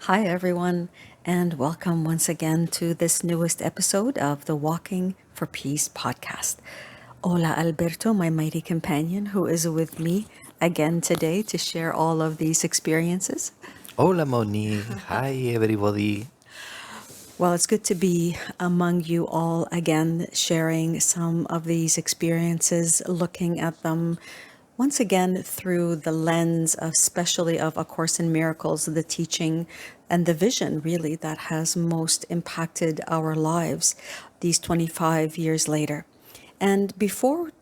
Hi, everyone, and welcome once again to this newest episode of the Walking for Peace podcast. Hola, Alberto, my mighty companion, who is with me again today to share all of these experiences. Hola Moni, hi everybody. Well, it's good to be among you all again, sharing some of these experiences, looking at them once again through the lens of, especially of A Course in Miracles, the teaching and the vision really that has most impacted our lives these 25 years later. And before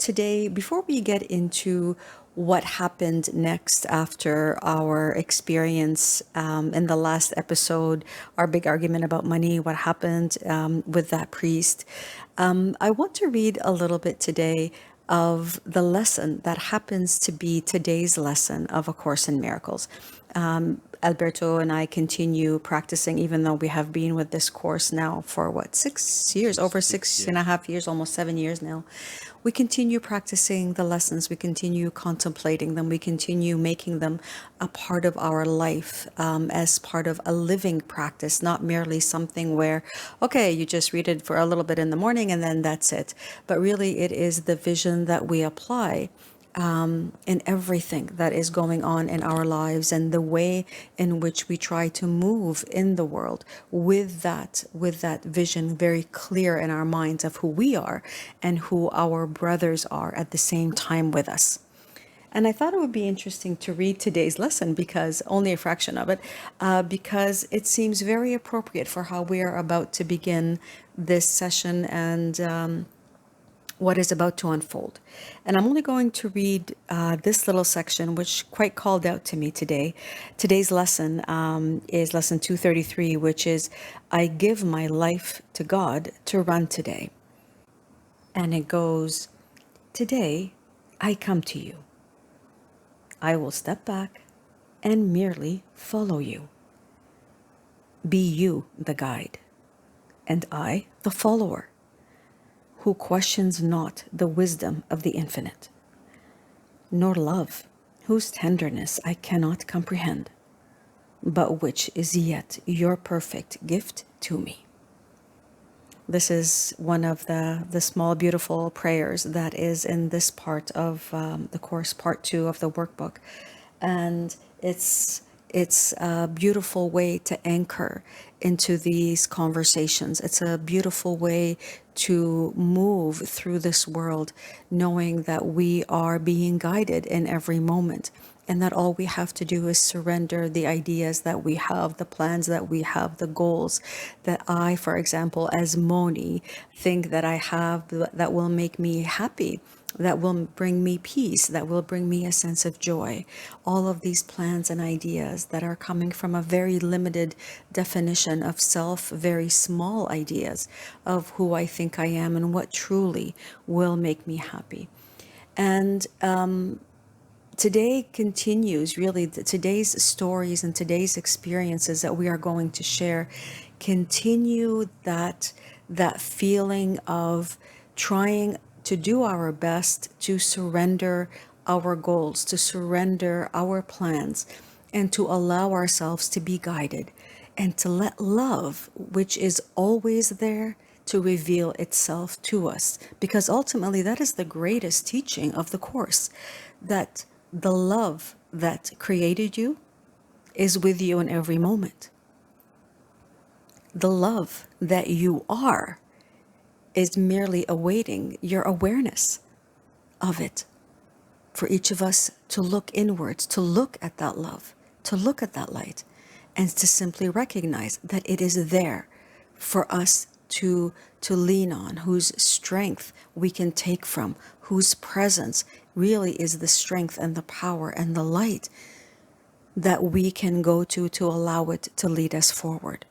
we get into what happened next after our experience in the last episode, our big argument about money, what happened with that priest, I want to read a little bit today of the lesson that happens to be today's lesson of A Course in Miracles. Alberto and I continue practicing, even though we have been with this course now for what, 6 years, over Six six and a years. half years, almost 7 years now. We continue practicing the lessons, we continue contemplating them, we continue making them a part of our life as part of a living practice, not merely something where, okay, you just read it for a little bit in the morning and then that's it. But really, it is the vision that we apply in everything that is going on in our lives and the way in which we try to move in the world with that vision very clear in our minds of who we are and who our brothers are at the same time with us. And I thought it would be interesting to read today's lesson, because only a fraction of it, because it seems very appropriate for how we are about to begin this session and what is about to unfold. And I'm only going to read this little section, which quite called out to me today. Today's lesson is lesson 233, which is I give my life to God to run today. And it goes, today I come to you. I will step back and merely follow you. Be you the guide, and I the follower, who questions not the wisdom of the infinite, nor love, whose tenderness I cannot comprehend, but which is yet your perfect gift to me. This is one of the small, beautiful prayers that is in this part of the course, part 2 of the workbook. And it's a beautiful way to anchor into these conversations. It's a beautiful way to move through this world, knowing that we are being guided in every moment. And that all we have to do is surrender the ideas that we have, the plans that we have, the goals that I, for example, as Moni, think that I have that will make me happy, that will bring me peace, that will bring me a sense of joy. All of these plans and ideas that are coming from a very limited definition of self, very small ideas of who I think I am and what truly will make me happy. And today continues really today's stories and today's experiences that we are going to share continue that feeling of trying to do our best to surrender our goals, to surrender our plans, and to allow ourselves to be guided and to let love, which is always there, to reveal itself to us, because ultimately that is the greatest teaching of the course, that the love that created you is with you in every moment. The love that you are is merely awaiting your awareness of it. For each of us to look inwards, to look at that love, to look at that light, and to simply recognize that it is there for us to lean on, whose strength we can take from, whose presence really is the strength and the power and the light that we can go to allow it to lead us forward.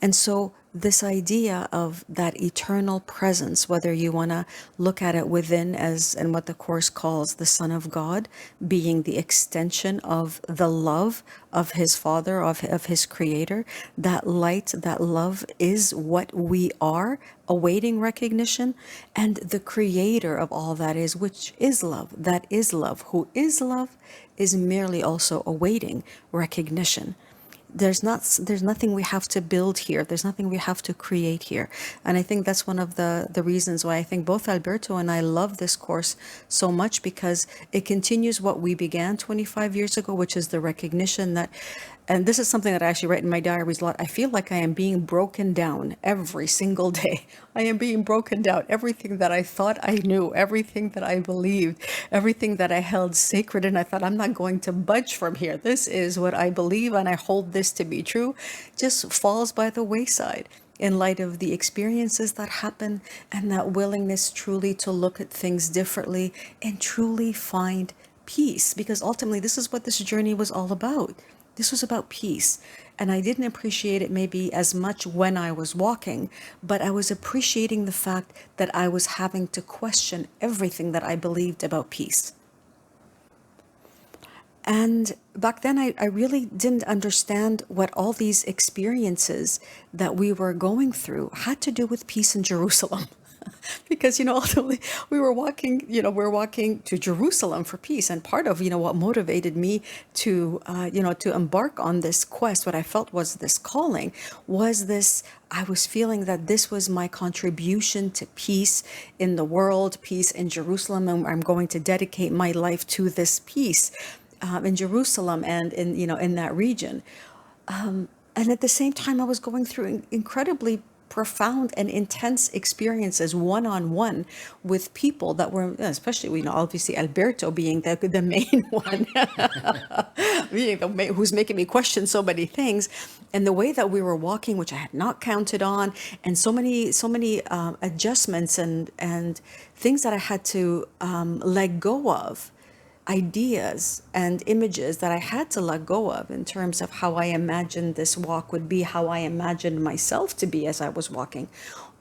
And so, this idea of that eternal presence, whether you want to look at it within as, and what the Course calls the Son of God, being the extension of the love of his Father, of his Creator, that light, that love is what we are, awaiting recognition, and the Creator of all that is, which is love, that is love, who is love, is merely also awaiting recognition. there's nothing we have to build here. There's nothing we have to create here. And I think that's one of the reasons why I think both Alberto and I love this course so much, because it continues what we began 25 years ago, which is the recognition that, and this is something that I actually write in my diaries a lot, I feel like I am being broken down every single day. I am being broken down. Everything that I thought I knew, everything that I believed, everything that I held sacred, and I thought, I'm not going to budge from here. This is what I believe, and I hold this to be true, just falls by the wayside in light of the experiences that happen, and that willingness truly to look at things differently and truly find peace. Because ultimately, this is what this journey was all about. This was about peace. And I didn't appreciate it maybe as much when I was walking, but I was appreciating the fact that I was having to question everything that I believed about peace. And back then, I really didn't understand what all these experiences that we were going through had to do with peace in Jerusalem. Because, ultimately we're walking to Jerusalem for peace. And part of, what motivated me to, to embark on this quest, what I felt was this calling, was this, I was feeling that this was my contribution to peace in the world, peace in Jerusalem. And I'm going to dedicate my life to this peace in Jerusalem and in that region. And at the same time, I was going through incredibly profound and intense experiences one-on-one with people that were, especially, obviously Alberto being the main one, who's making me question so many things, and the way that we were walking, which I had not counted on, and so many adjustments and things that I had to let go of, ideas and images that I had to let go of in terms of how I imagined this walk would be, how I imagined myself to be as I was walking.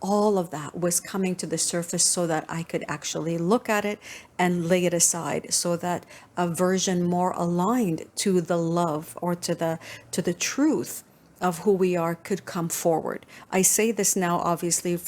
All of that was coming to the surface so that I could actually look at it and lay it aside, so that a version more aligned to the love or to the truth of who we are could come forward. I say this now, obviously,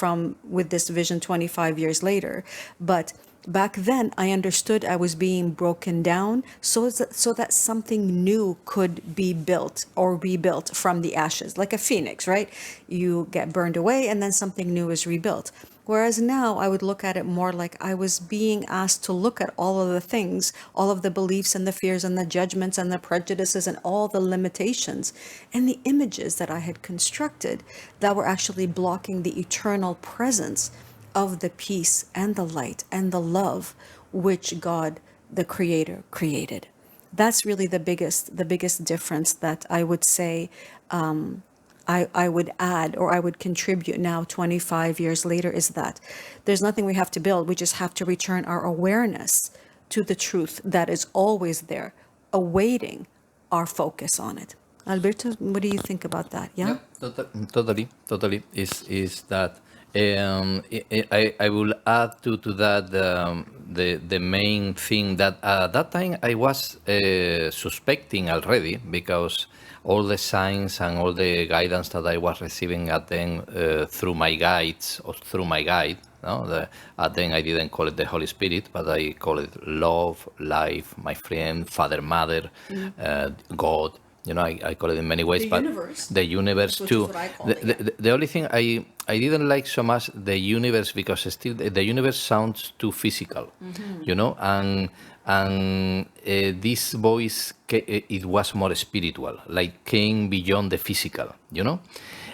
with this vision 25 years later, but back then I understood I was being broken down so that something new could be built or rebuilt from the ashes, like a phoenix, right? You get burned away and then something new is rebuilt. Whereas now I would look at it more like I was being asked to look at all of the things, all of the beliefs and the fears and the judgments and the prejudices and all the limitations and the images that I had constructed that were actually blocking the eternal presence of the peace and the light and the love which God, the Creator, created. That's really the biggest difference that I would say I would add, or I would contribute now 25 years later, is that there's nothing we have to build. We just have to return our awareness to the truth that is always there, awaiting our focus on it. Alberto, what do you think about that? Yeah? Totally. Is that I will add to that the main thing that at that time I was suspecting already, because all the signs and all the guidance that I was receiving at then through my guides or through my guide. No, at then I didn't call it the Holy Spirit, but I call it love, life, my friend, Father, Mother, God. I call it in many ways, but the universe too. The only thing I didn't like so much the universe, because still the universe sounds too physical, and this voice, it was more spiritual, like came beyond the physical,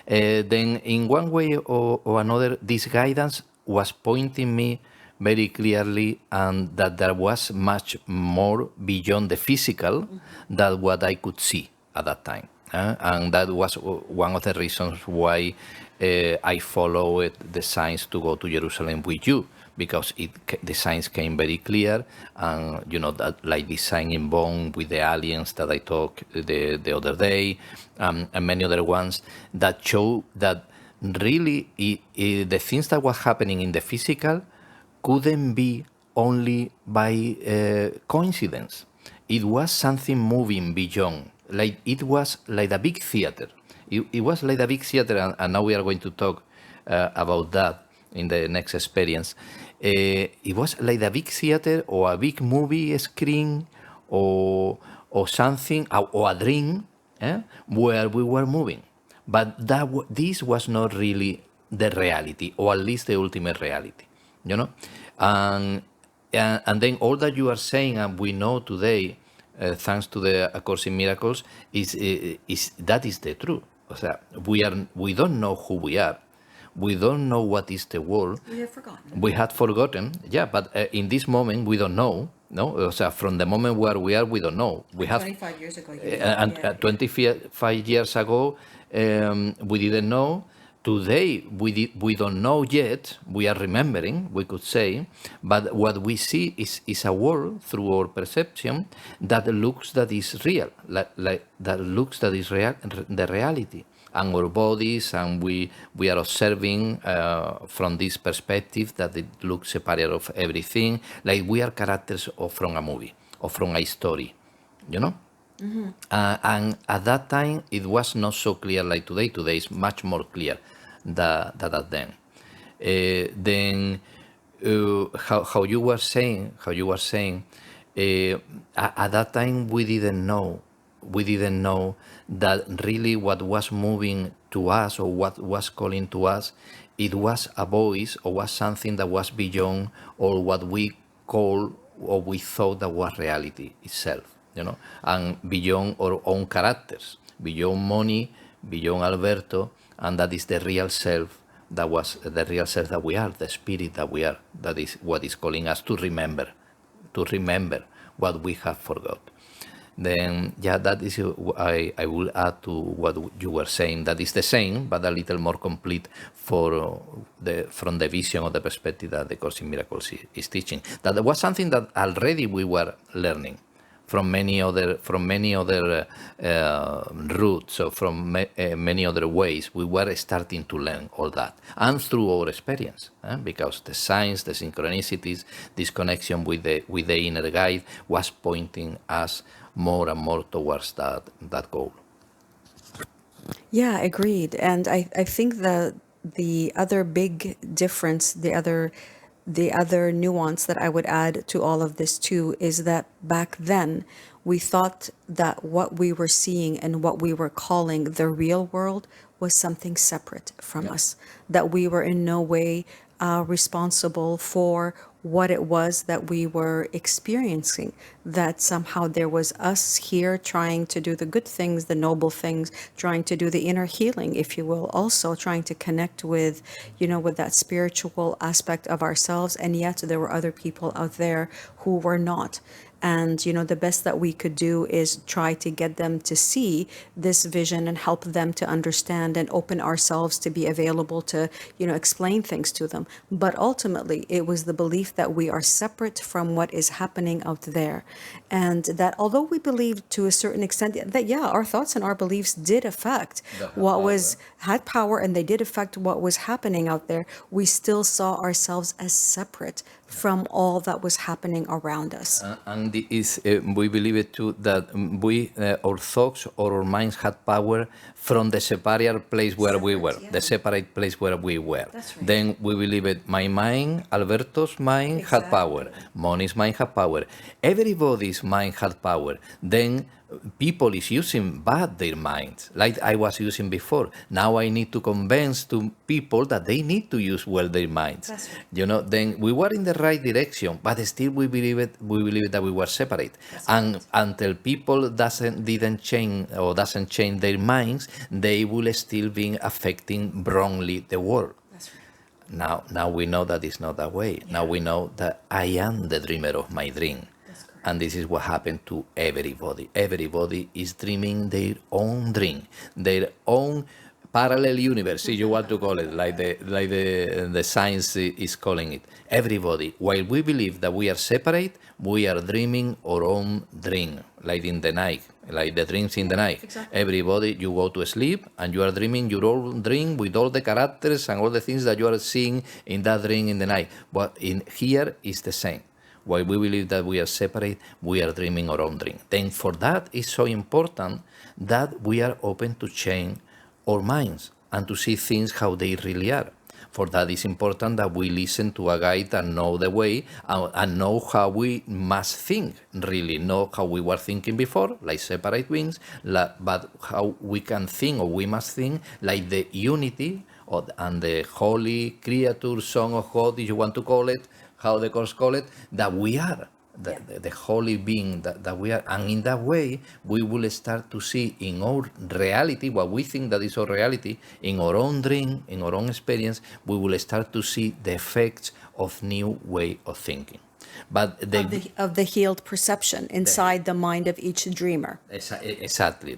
Then in one way or another, this guidance was pointing me very clearly, and that there was much more beyond the physical than what I could see at that time. And that was one of the reasons why I followed the signs to go to Jerusalem with you, because the signs came very clear, and that, like this sign in bone with the aliens that I talked the other day, and many other ones that show that really the things that were happening in the physical couldn't be only by coincidence. It was something moving beyond. Like it was like a big theater. It was like a big theater, and now we are going to talk about that in the next experience. It was like a big theater or a big movie screen or something, or a dream where we were moving. But this was not really the reality, or at least the ultimate reality, you know? And, and then all that you are saying, and we know today, thanks to the A Course in Miracles, is that is the truth. O sea, we don't know who we are. We don't know what is the world. We have forgotten. We had forgotten, yeah, but in this moment we don't know. No, o sea, from the moment where we are, we don't know. We have 25 years ago. and 25 years ago, we didn't know. Today, we don't know yet. We are remembering, we could say, but what we see is a world through our perception that looks that is real, like that looks that is real, the reality. And our bodies, and we are observing from this perspective that it looks separate of everything, like we are characters from a movie or from a story, you know? Mm-hmm. And at that time, it was not so clear like today. Today is much more clear than then. Then, how you were saying, at that time we didn't know that really what was moving to us, or what was calling to us, it was a voice, or was something that was beyond, or what we call, or we thought that was reality itself, you know, and beyond our own characters, beyond money, beyond Alberto, and that is the real self, that was the real self that we are, the spirit that we are, that is what is calling us to remember what we have forgot. Then, yeah, that is, I will add to what you were saying, that is the same, but a little more complete from the vision or the perspective that the Course in Miracles is teaching. That was something that already we were learning from many other routes, or from many other ways. We were starting to learn all that, and through our experience, because the signs, the synchronicities, this connection with the inner guide was pointing us more and more towards that goal. Yeah, agreed. And I think that the other big difference, the other nuance that I would add to all of this too, is that back then we thought that what we were seeing and what we were calling the real world was something separate from us, that we were in no way responsible for what it was that we were experiencing, that somehow there was us here trying to do the good things, the noble things, trying to do the inner healing, if you will, also trying to connect with, with that spiritual aspect of ourselves. And yet there were other people out there who were not. And, the best that we could do is try to get them to see this vision and help them to understand and open ourselves to be available to, explain things to them. But ultimately, it was the belief that we are separate from what is happening out there. And that although we believed to a certain extent that, yeah, our thoughts and our beliefs did affect had power, and they did affect what was happening out there, we still saw ourselves as separate from all that was happening around us. And we believe it too, that our thoughts or our minds had power from the separate place where we were, the separate place where we were. That's right. Then we believe it. My mind, Alberto's mind had power. Moni's mind had power. Everybody's mind had power. Then people is using bad their minds, like I was using before. Now I need to convince to people that they need to use well their minds. That's right. Then we were in the right direction, but still we believe it that we were separate. And until people didn't change their minds, they will still be affecting wrongly the world. That's right. Now we know that it's not that way. Now we know that I am the dreamer of my dream. And this is what happened to everybody. Everybody is dreaming their own dream, their own parallel universe, if you want to call it, like the science is calling it. Everybody, while we believe that we are separate, we are dreaming our own dream, like in the night, like the dreams in the night. Exactly. Everybody, you go to sleep and you are dreaming your own dream with all the characters and all the things that you are seeing in that dream in the night. But in here is the same. While we believe that we are separate, we are dreaming our own dream. Then for that, it's so important that we are open to change our minds and to see things how they really are. For that, it's important that we listen to a guide and know the way and know how we must think, really, know how we were thinking before, like separate wings, but how we can think, or we must think, like the unity and the holy creature, son of God, if you want to call it, how the course call it, that we are. The holy being that we are, and in that way we will start to see in our reality what we think that is our reality, in our own dream, in our own experience, we will start to see the effects of new way of thinking. But of the healed perception inside the mind of each dreamer. Exactly.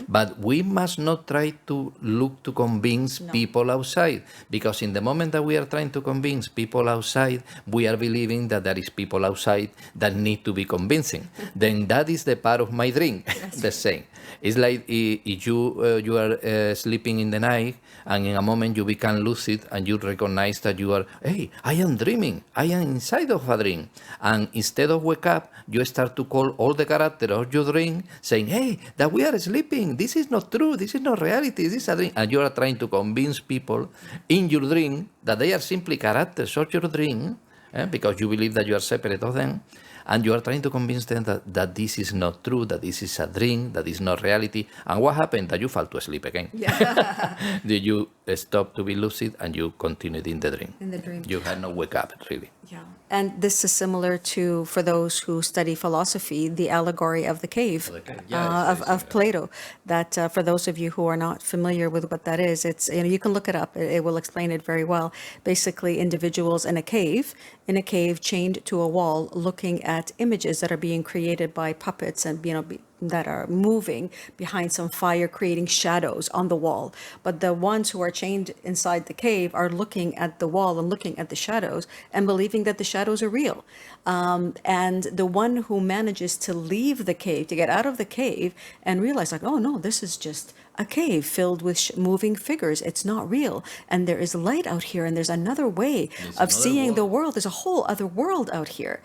But we must not try to look to convince people outside, because in the moment that we are trying to convince people outside, we are believing that there is people outside that need to be convincing. Then that is the part of my dream. The same. It's like if you are sleeping in the night, and in a moment you become lucid and you recognize that you are, hey, I am dreaming. I am inside of a dream. And instead of wake up, you start to call all the characters of your dream, saying, hey, that we are sleeping. This is not true. This is not reality. This is a dream. And you are trying to convince people in your dream that they are simply characters of your dream, because you believe that you are separate of them. And you are trying to convince them that this is not true, that this is a dream, that is not reality. And what happened? That you fall to sleep again. Yeah. Did you stop to be lucid and you continued in the dream? In the dream. You had no wake up, really. Yeah. And this is similar to, for those who study philosophy, the allegory of the cave, of Plato. That for those of you who are not familiar with what that is, it's, you can look it up. It will explain it very well. Basically, individuals in a cave chained to a wall, looking at images that are being created by puppets and that are moving behind some fire, creating shadows on the wall. But the ones who are chained inside the cave are looking at the wall and looking at the shadows and believing that the shadows are real. And the one who manages to leave the cave, to get out of the cave and realize, like, oh no, this is just a cave filled with moving figures. It's not real. And there is light out here, and there's another way of seeing the world. There's a whole other world out here.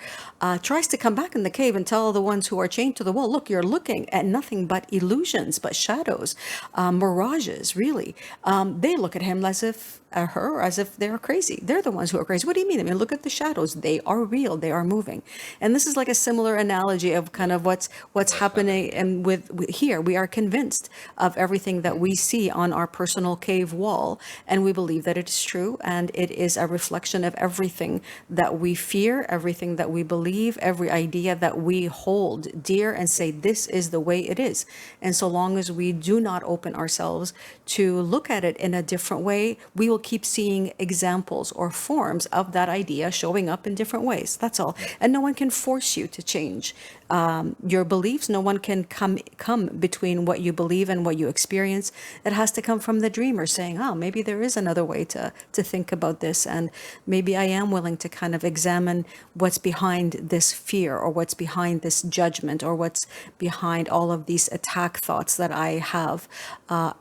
Tries to come back in the cave and tell the ones who are chained to the wall, look, you're looking at nothing but illusions, but shadows, mirages, really. They look at him as if, her, as if they're crazy. They're the ones who are crazy. What do you mean? I mean, look at the shadows. They are real. They are moving. And this is like a similar analogy of kind of what's happening. And with here, we are convinced of everything that we see on our personal cave wall, and we believe that it is true, and it is a reflection of everything that we fear, everything that we believe, every idea that we hold dear, and say this is the way it is. And so long as we do not open ourselves to look at it in a different way, we will keep seeing examples or forms of that idea showing up in different ways. That's all. And no one can force you to change your beliefs. No one can come between what you believe and what you experience. It has to come from the dreamer saying, oh, maybe there is another way to think about this, and maybe I am willing to kind of examine what's behind this fear, or what's behind this judgment, or what's behind all of these attack thoughts that I have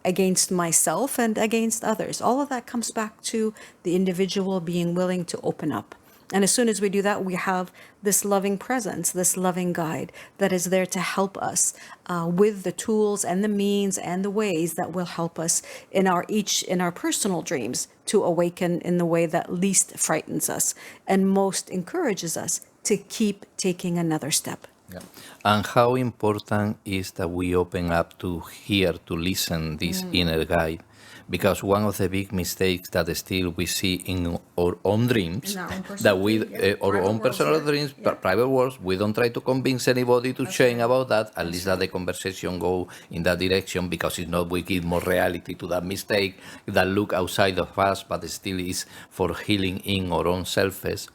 against myself and against others. All of that comes back to the individual being willing to open up. And as soon as we do that, we have this loving presence, this loving guide that is there to help us with the tools and the means and the ways that will help us in our personal dreams to awaken in the way that least frightens us and most encourages us to keep taking another step. Yeah. And how important is that we open up to hear, to listen this inner guide? Because one of the big mistakes that still we see in our own dreams, that we, our own personal dreams, private worlds, we don't try to convince anybody to change about that, at least that the conversation go in that direction, because if not, we give more reality to that mistake that look outside of us, but still is for healing in our own selves.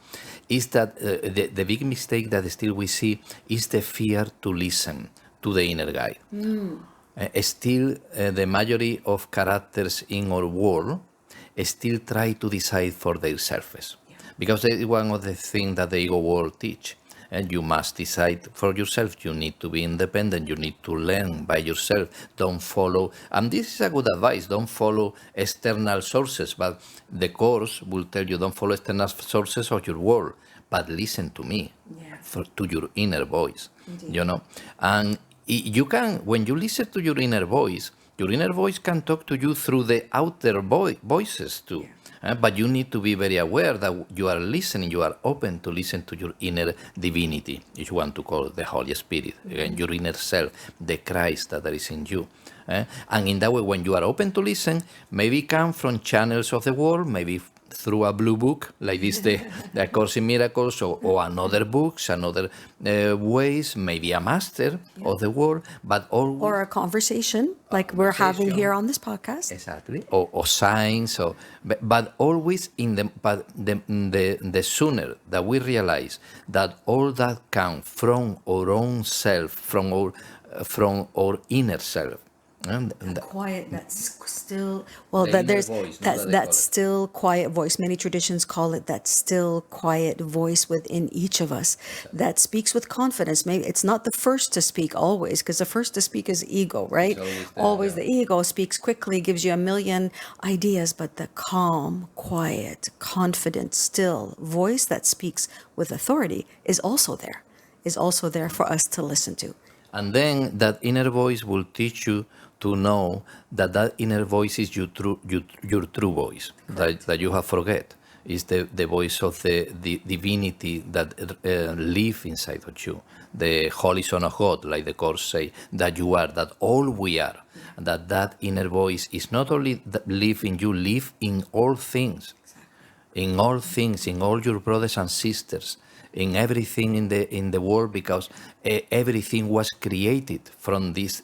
Is that the big mistake that still we see is the fear to listen to the inner guide. Still, the majority of characters in our world still try to decide for themselves. Because that is one of the things that the ego world teach. And you must decide for yourself. You need to be independent. You need to learn by yourself. Don't follow, and this is a good advice, don't follow external sources. But the course will tell you don't follow external sources of your world, but listen to me, to your inner voice. Indeed. And you can, when you listen to your inner voice, Your inner voice can talk to you through the outer voices too. But you need to be very aware that you are listening, you are open to listen to your inner divinity, if you want to call it the Holy Spirit, and your inner self, the Christ that is in you. And in that way, when you are open to listen, maybe come from channels of the world, maybe through a blue book like this, the Course in Miracles, or another books, another ways, maybe a master of the world, but always... Or a conversation like we're having here on this podcast. Exactly. Or science, but always the sooner that we realize that all that comes from our own self, from our inner self. Quiet, that's still that still quiet voice. Many traditions call it that still quiet voice within each of us that speaks with confidence. Maybe it's not the first to speak always, because the first to speak is ego, right? Always the ego speaks quickly, gives you a million ideas, but the calm, quiet, confident, still voice that speaks with authority is also there for us to listen to. And then that inner voice will teach you to know that inner voice is your true voice, that you have forget. Is the voice of the divinity that live inside of you, the Holy Son of God, like the Course say, that you are, that all we are, that inner voice is not only live in you, live in all things, in all things, in all your brothers and sisters, in everything in the world, because everything was created from this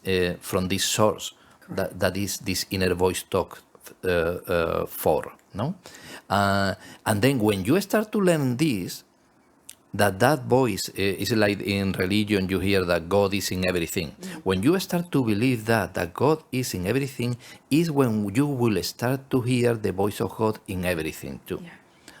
source that is this inner voice talk for, no? And then when you start to learn this, that voice is like in religion you hear that God is in everything. When you start to believe that God is in everything, is when you will start to hear the voice of God in everything too.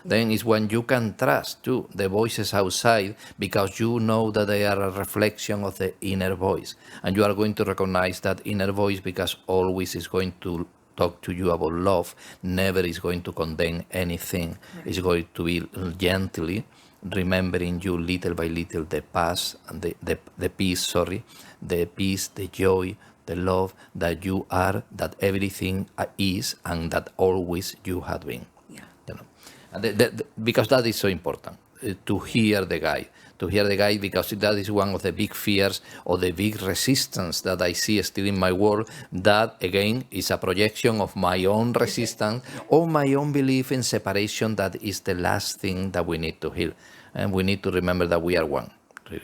Then is when you can trust too the voices outside, because you know that they are a reflection of the inner voice, and you are going to recognize that inner voice, because always is going to talk to you about love, never is going to condemn anything. It's going to be gently remembering you little by little the past and the peace, the peace, the joy, the love that you are, that everything is, and that always you have been. Because that is so important, to hear the guide, because that is one of the big fears or the big resistance that I see still in my world, that again is a projection of my own resistance or my own belief in separation. That is the last thing that we need to heal. And we need to remember that we are one.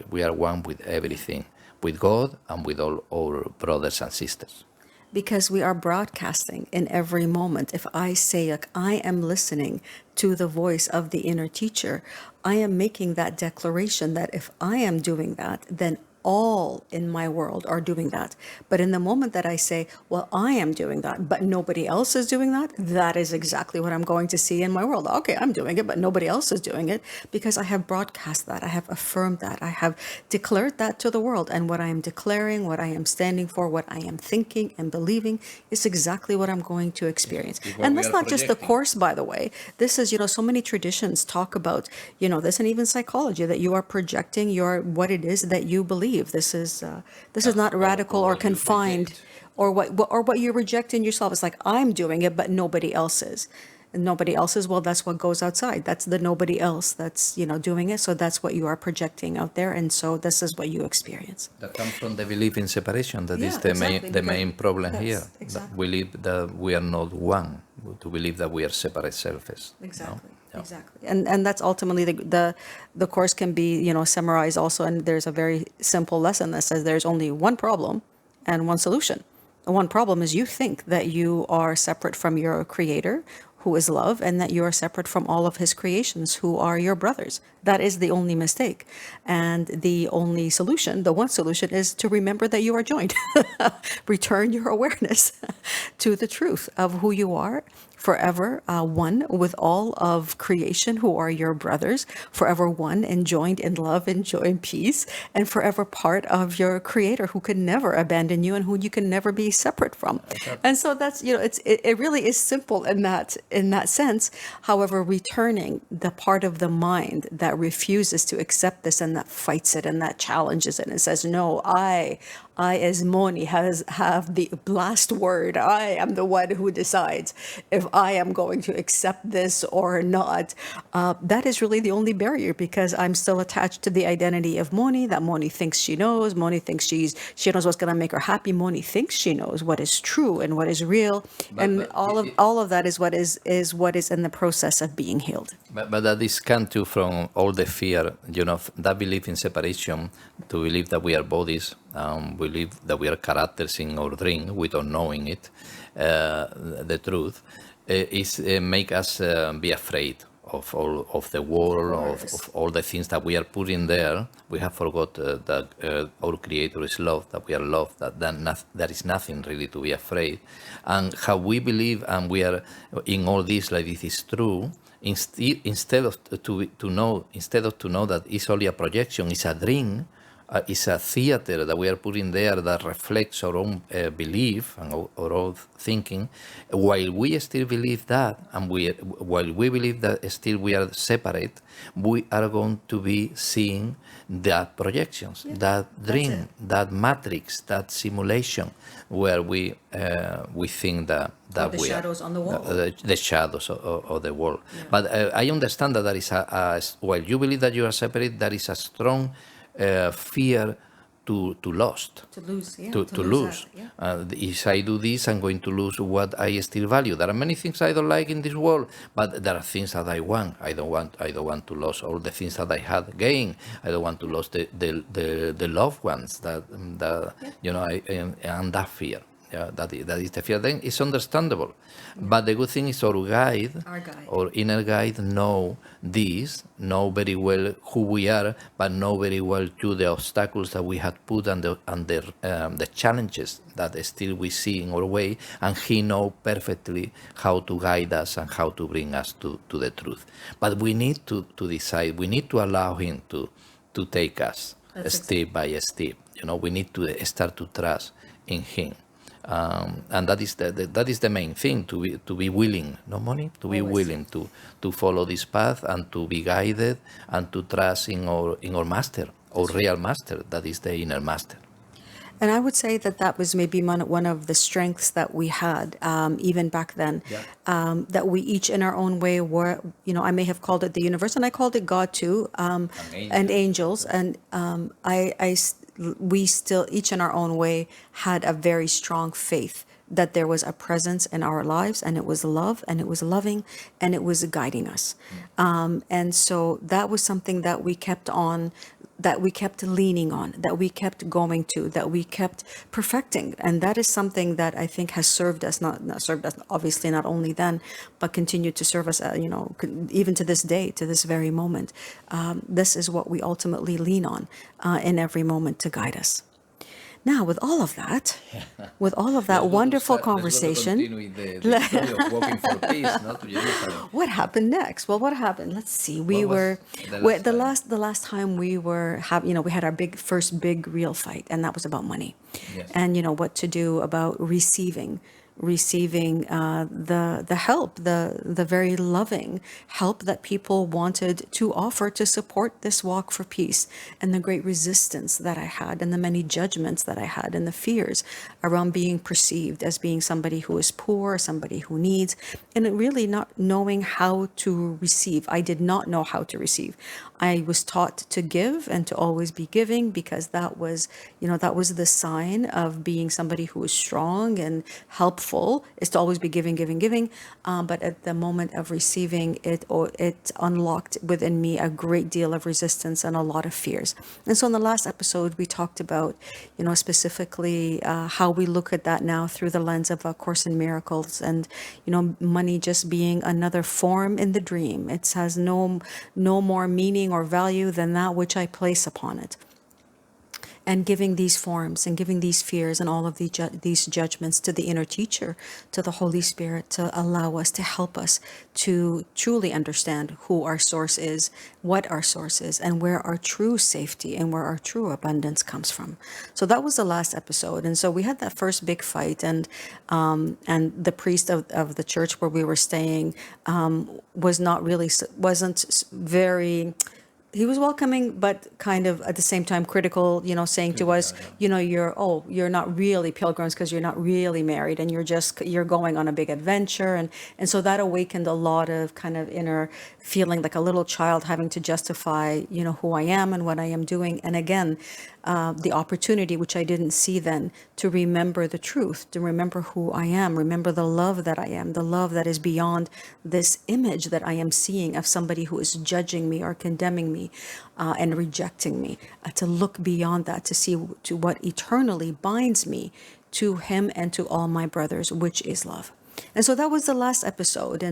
We are one with everything, with God and with all our brothers and sisters. Because we are broadcasting in every moment. If I say, like, I am listening to the voice of the inner teacher, I am making that declaration that if I am doing that, then all in my world are doing that. But in the moment that I say, well, I am doing that, but nobody else is doing that, that is exactly what I'm going to see in my world. Okay, I'm doing it, but nobody else is doing it, because I have broadcast that, I have affirmed that, I have declared that to the world. And what I am declaring, what I am standing for, what I am thinking and believing is exactly what I'm going to experience. And that's not just the Course, by the way. This is, so many traditions talk about, this, and even psychology, that you are projecting what it is that you believe. This is not radical or confined, or what you reject in yourself. It's like, I'm doing it, but nobody else is. And nobody else is, well, that's what goes outside. That's the nobody else that's, doing it. So that's what you are projecting out there. And so this is what you experience. That comes from the belief in separation. That is exactly, the main problem here. Exactly. That we believe that we are not one, to believe that we are separate selves. Exactly. Exactly. And that's ultimately the Course can be, summarized also. And there's a very simple lesson that says there's only one problem and one solution. The one problem is you think that you are separate from your Creator, who is love, and that you are separate from all of his creations, who are your brothers. That is the only mistake. And the only solution, the one solution, is to remember that you are joined. Return your awareness to the truth of who you are, forever one with all of creation, who are your brothers, forever one and joined in love and joy and peace, and forever part of your Creator, who can never abandon you and who you can never be separate from. Okay. And so that's, it really is simple in that sense. However, returning the part of the mind that refuses to accept this and that fights it and that challenges it and says, no, I I, as Moni, have the last word. I am the one who decides if I am going to accept this or not. That is really the only barrier, because I'm still attached to the identity of Moni, that Moni thinks she knows. Moni thinks she knows what's going to make her happy. Moni thinks she knows what is true and what is real. And all of that is what is in the process of being healed. But that is come to from all the fear, that belief in separation, to believe that we are bodies, believe that we are characters in our dream without knowing it, the truth, is make us be afraid of all of the world, of all the things that we are putting there. We have forgot that our Creator is love, that we are loved, that there is nothing really to be afraid. And how we believe and we are in all this, like this is true, instead of to know that it's only a projection, it's a dream, it's a theater that we are putting there that reflects our own belief and our own thinking. While we still believe that, and while we believe that still we are separate, we are going to be seeing that projections, that dream, that matrix, that simulation, where we think that The we shadows are on the wall. the shadows of the world. Yeah. But I understand that there is while you believe that you are separate, there is a strong fear to lost. To lose, yeah. To lose. That, yeah. If I do this, I'm going to lose what I still value. There are many things I don't like in this world, but there are things that I want. I don't want to lose all the things that I had gained. I don't want to lose the loved ones that and that fear. Yeah, that is the fear. Then it's understandable. Yeah. But the good thing is our inner guide, know very well who we are, but know very well too the obstacles that we had put and the challenges that still we see in our way, and he know perfectly how to guide us and how to bring us to the truth. But we need to decide. We need to allow him to take us step by step. We need to start to trust in him. And that is the main thing, to be willing, no money, to be willing to follow this path and to be guided and to trust in our master, our real master, that is the inner master. And I would say that was maybe one of the strengths that we had, even back then, that we each in our own way were, I may have called it the universe, and I called it God too, and angels. And we still, each in our own way, had a very strong faith that there was a presence in our lives, and it was love, and it was loving, and it was guiding us. And so that was something that we kept on, that we kept leaning on, that we kept going to, that we kept perfecting. And that is something that I think has served us, not served us, obviously, not only then, but continued to serve us, even to this day, to this very moment. This is what we ultimately lean on in every moment to guide us. Now, with all of that wonderful conversation, what happened next? Well, what happened? Let's see. The last time we were we had our first big real fight, and that was about money, and what to do about receiving the help, the very loving help that people wanted to offer to support this walk for peace, and the great resistance that I had, and the many judgments that I had, and the fears around being perceived as being somebody who is poor, somebody who needs, and really not knowing how to receive. I did not know how to receive. I was taught to give and to always be giving, because that was the sign of being somebody who is strong and helpful, is to always be giving. But at the moment of receiving, it unlocked within me a great deal of resistance and a lot of fears. And so in the last episode, we talked about, specifically how we look at that now through the lens of A Course in Miracles, and, money just being another form in the dream. It has no more meaning or value than that which I place upon it. And giving these forms and giving these fears and all of these judgments to the inner teacher, to the Holy Spirit, to allow us, to help us to truly understand who our source is, what our source is, and where our true safety and where our true abundance comes from. So that was the last episode. And so we had that first big fight, and the priest of the church where we were staying wasn't very he was welcoming, but kind of at the same time critical, saying to us, you're not really pilgrims because you're not really married and you're going on a big adventure. And so that awakened a lot of kind of inner feeling like a little child having to justify, who I am and what I am doing. And again, the opportunity, which I didn't see then, to remember the truth, to remember who I am, remember the love that I am, the love that is beyond this image that I am seeing of somebody who is judging me or condemning me and rejecting me, to look beyond that, to see to what eternally binds me to him and to all my brothers, which is love. And so that was the last episode,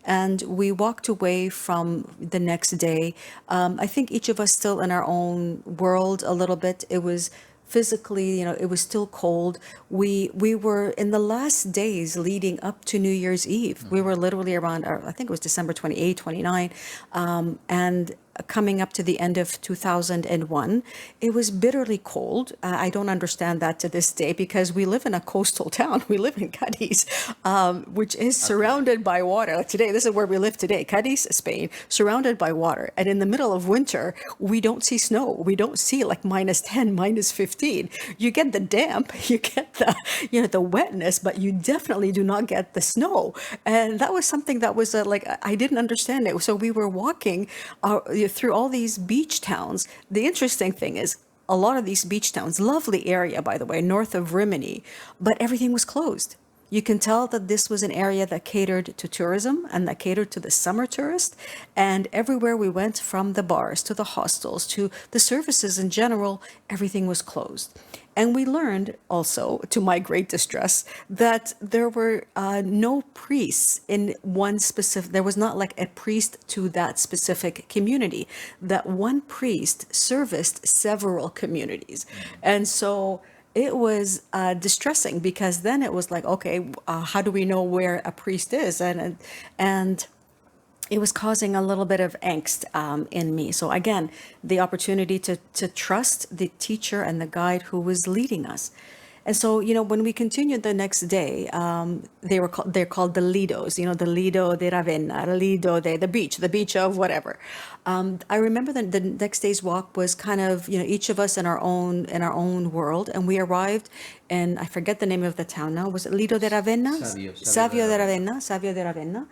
and we walked away from the next day. I think each of us still in our own world a little bit. It was physically, it was still cold. We were in the last days leading up to New Year's Eve. We were literally around, I think it was December 28, 29, and coming up to the end of 2001, it was bitterly cold. I don't understand that to this day because we live in a coastal town. We live in Cadiz, which is surrounded by water. Like today, this is where we live today, Cadiz, Spain, surrounded by water. And in the middle of winter, we don't see snow. We don't see like -10, -15. You get the damp, you get the wetness, but you definitely do not get the snow. And that was something that was like, I didn't understand it. So we were walking through all these beach towns. The interesting thing is a lot of these beach towns, lovely area, by the way, north of Rimini, but everything was closed. You can tell that this was an area that catered to tourism and that catered to the summer tourist. And everywhere we went, from the bars to the hostels to the services in general, everything was closed. And we learned also, to my great distress, that there were no priests in one specific, there was not like a priest to that specific community, that one priest serviced several communities. And so it was distressing because then it was like, okay, how do we know where a priest is? And it was causing a little bit of angst in me. So again, the opportunity to trust the teacher and the guide who was leading us. And so, when we continued the next day, they're called the Lidos, the Lido de Ravenna, Lido de the beach of whatever. I remember that the next day's walk was kind of, each of us in our own world, and we arrived, and I forget the name of the town now. Was it Lido de Ravenna? Savio de Ravenna.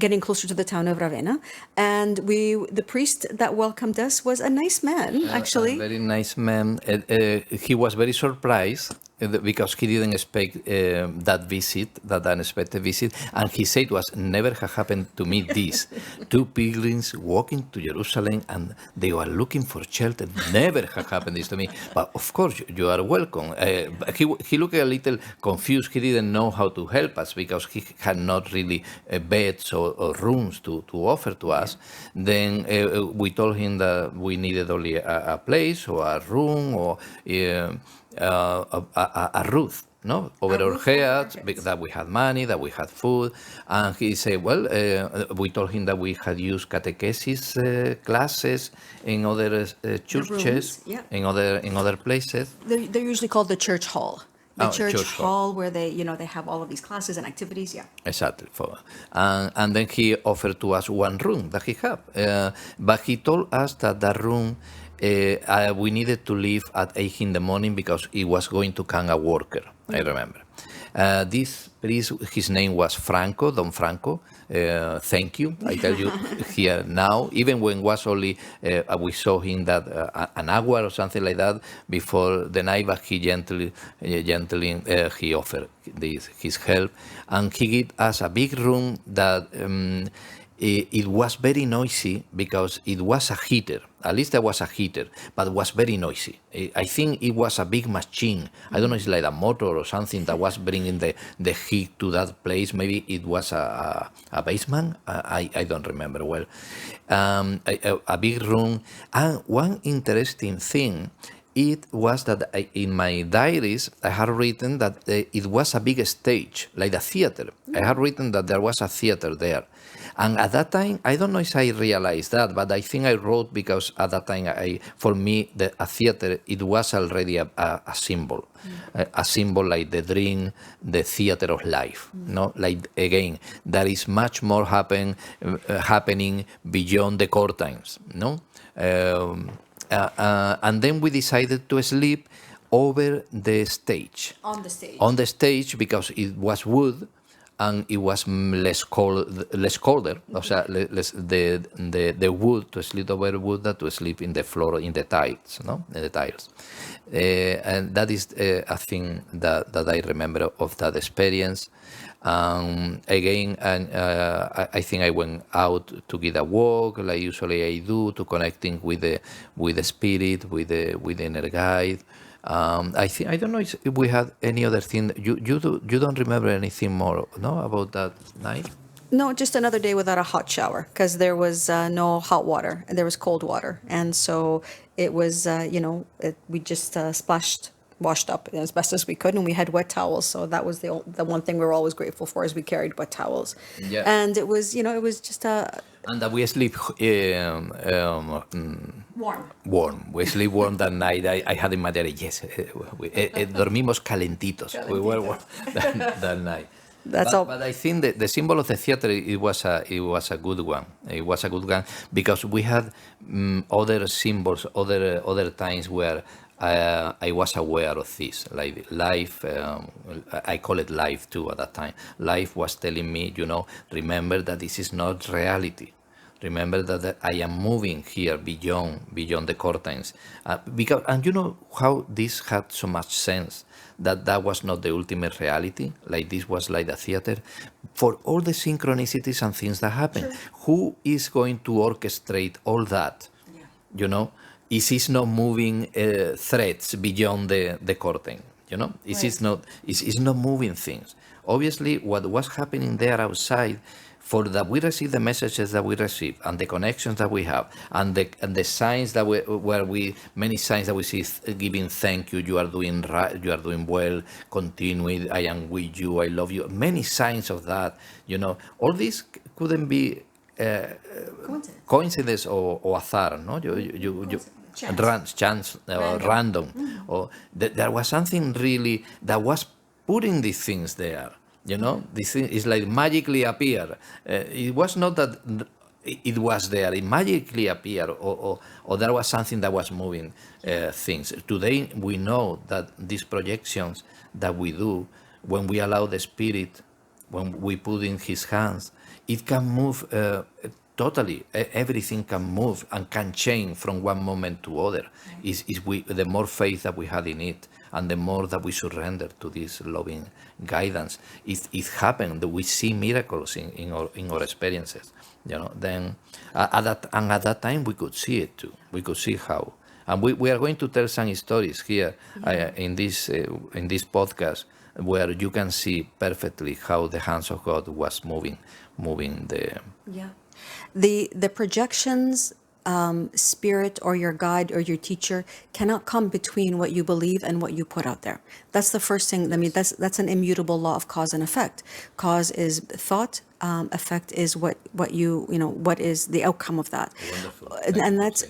Getting closer to the town of Ravenna, and the priest that welcomed us was a nice man, actually. A very nice man. He was very surprised because he didn't expect that unexpected visit, and he said to us, never had happened to me this. Two pilgrims walking to Jerusalem and they were looking for shelter. Never had happened this to me. But of course, you are welcome. He looked a little confused. He didn't know how to help us because he had not really beds or rooms to offer to us. Then we told him that we needed only a place or a room or a roof, no, over our heads, that we had money, that we had food. And he said, well, we told him that we had used catechesis classes in other churches, in other places. They're usually called the church hall. The church hall where they have all of these classes and activities, Exactly. And then he offered to us one room that he had. But he told us that room, we needed to leave at 8 in the morning because it was going to come a worker, I remember. This priest, his name was Franco, Don Franco. Thank you, I tell you here now. Even when it was only, we saw him that an hour or something like that before the night, but he gently he offered his help. And he gave us a big room that it was very noisy because it was a heater. At least there was a heater, but it was very noisy. I think it was a big machine. I don't know, it's like a motor or something that was bringing the heat to that place. Maybe it was a basement. I don't remember well. A big room. And one interesting thing, it was that in my diaries, I had written that it was a big stage, like a theater. I had written that there was a theater there. And at that time, I don't know if I realized that, but I think I wrote because at that time, for me, a theater, it was already a symbol. A symbol like the dream, the theater of life. No, like again, there is much more happening beyond the curtains. No, and then we decided to sleep over the stage. On the stage. On the stage because it was wood and it was less colder. O sea, the wood, to sleep over wood than to sleep in the floor, in the tiles, no? In the tiles. And that is a thing that I remember of that experience. Again, I think I went out to get a walk, like usually I do, to connecting with the spirit, with the inner guide. I don't know if we had any other thing. You don't remember anything more, no, about that night? No, just another day without a hot shower because there was no hot water and there was cold water. And so it was, we just washed up as best as we could, and we had wet towels. So that was the one thing we were always grateful for, is we carried wet towels. Yeah. And it was, it was just And that we sleep warm. warm. We sleep warm that night. I had in my diary, yes, dormimos calentitos. We were warm that night. That's all. But I think that the symbol of the theater, it was a good one. It was a good one because we had other symbols, other times where I was aware of this, like life. I call it life too at that time. Life was telling me, remember that this is not reality. Remember that I am moving here beyond the curtains. Because, and you know how this had so much sense, that was not the ultimate reality, like this was like the theater. For all the synchronicities and things that happen, Sure. Who is going to orchestrate all that? Yeah. Is not moving threads beyond the curtain, It's not moving things. Obviously, what was happening there outside, for that we receive the messages that we receive and the connections that we have and the signs that many signs that we see giving thank you, you are doing right, you are doing well, continue, I am with you, I love you, many signs of that, all this couldn't be coincidence or azar, no? Chance or random. Or there was something really that was putting these things there. This thing is like magically appear. It was not that it was there. It magically appeared, or there was something that was moving things. Today we know that these projections that we do, when we allow the spirit, when we put in his hands, it can move totally. Everything can move and can change from one moment to other. The more faith that we had in it, and the more that we surrender to this loving guidance, it happened that we see miracles in our experiences. Then at that time we could see it too. We could see how. And we are going to tell some stories here in this podcast, where you can see perfectly how the hands of God was moving the. Yeah. The projections, spirit or your guide or your teacher cannot come between what you believe and what you put out there. That's the first thing. I mean, that's an immutable law of cause and effect. Cause is thought. Effect is what is the outcome of that. Wonderful.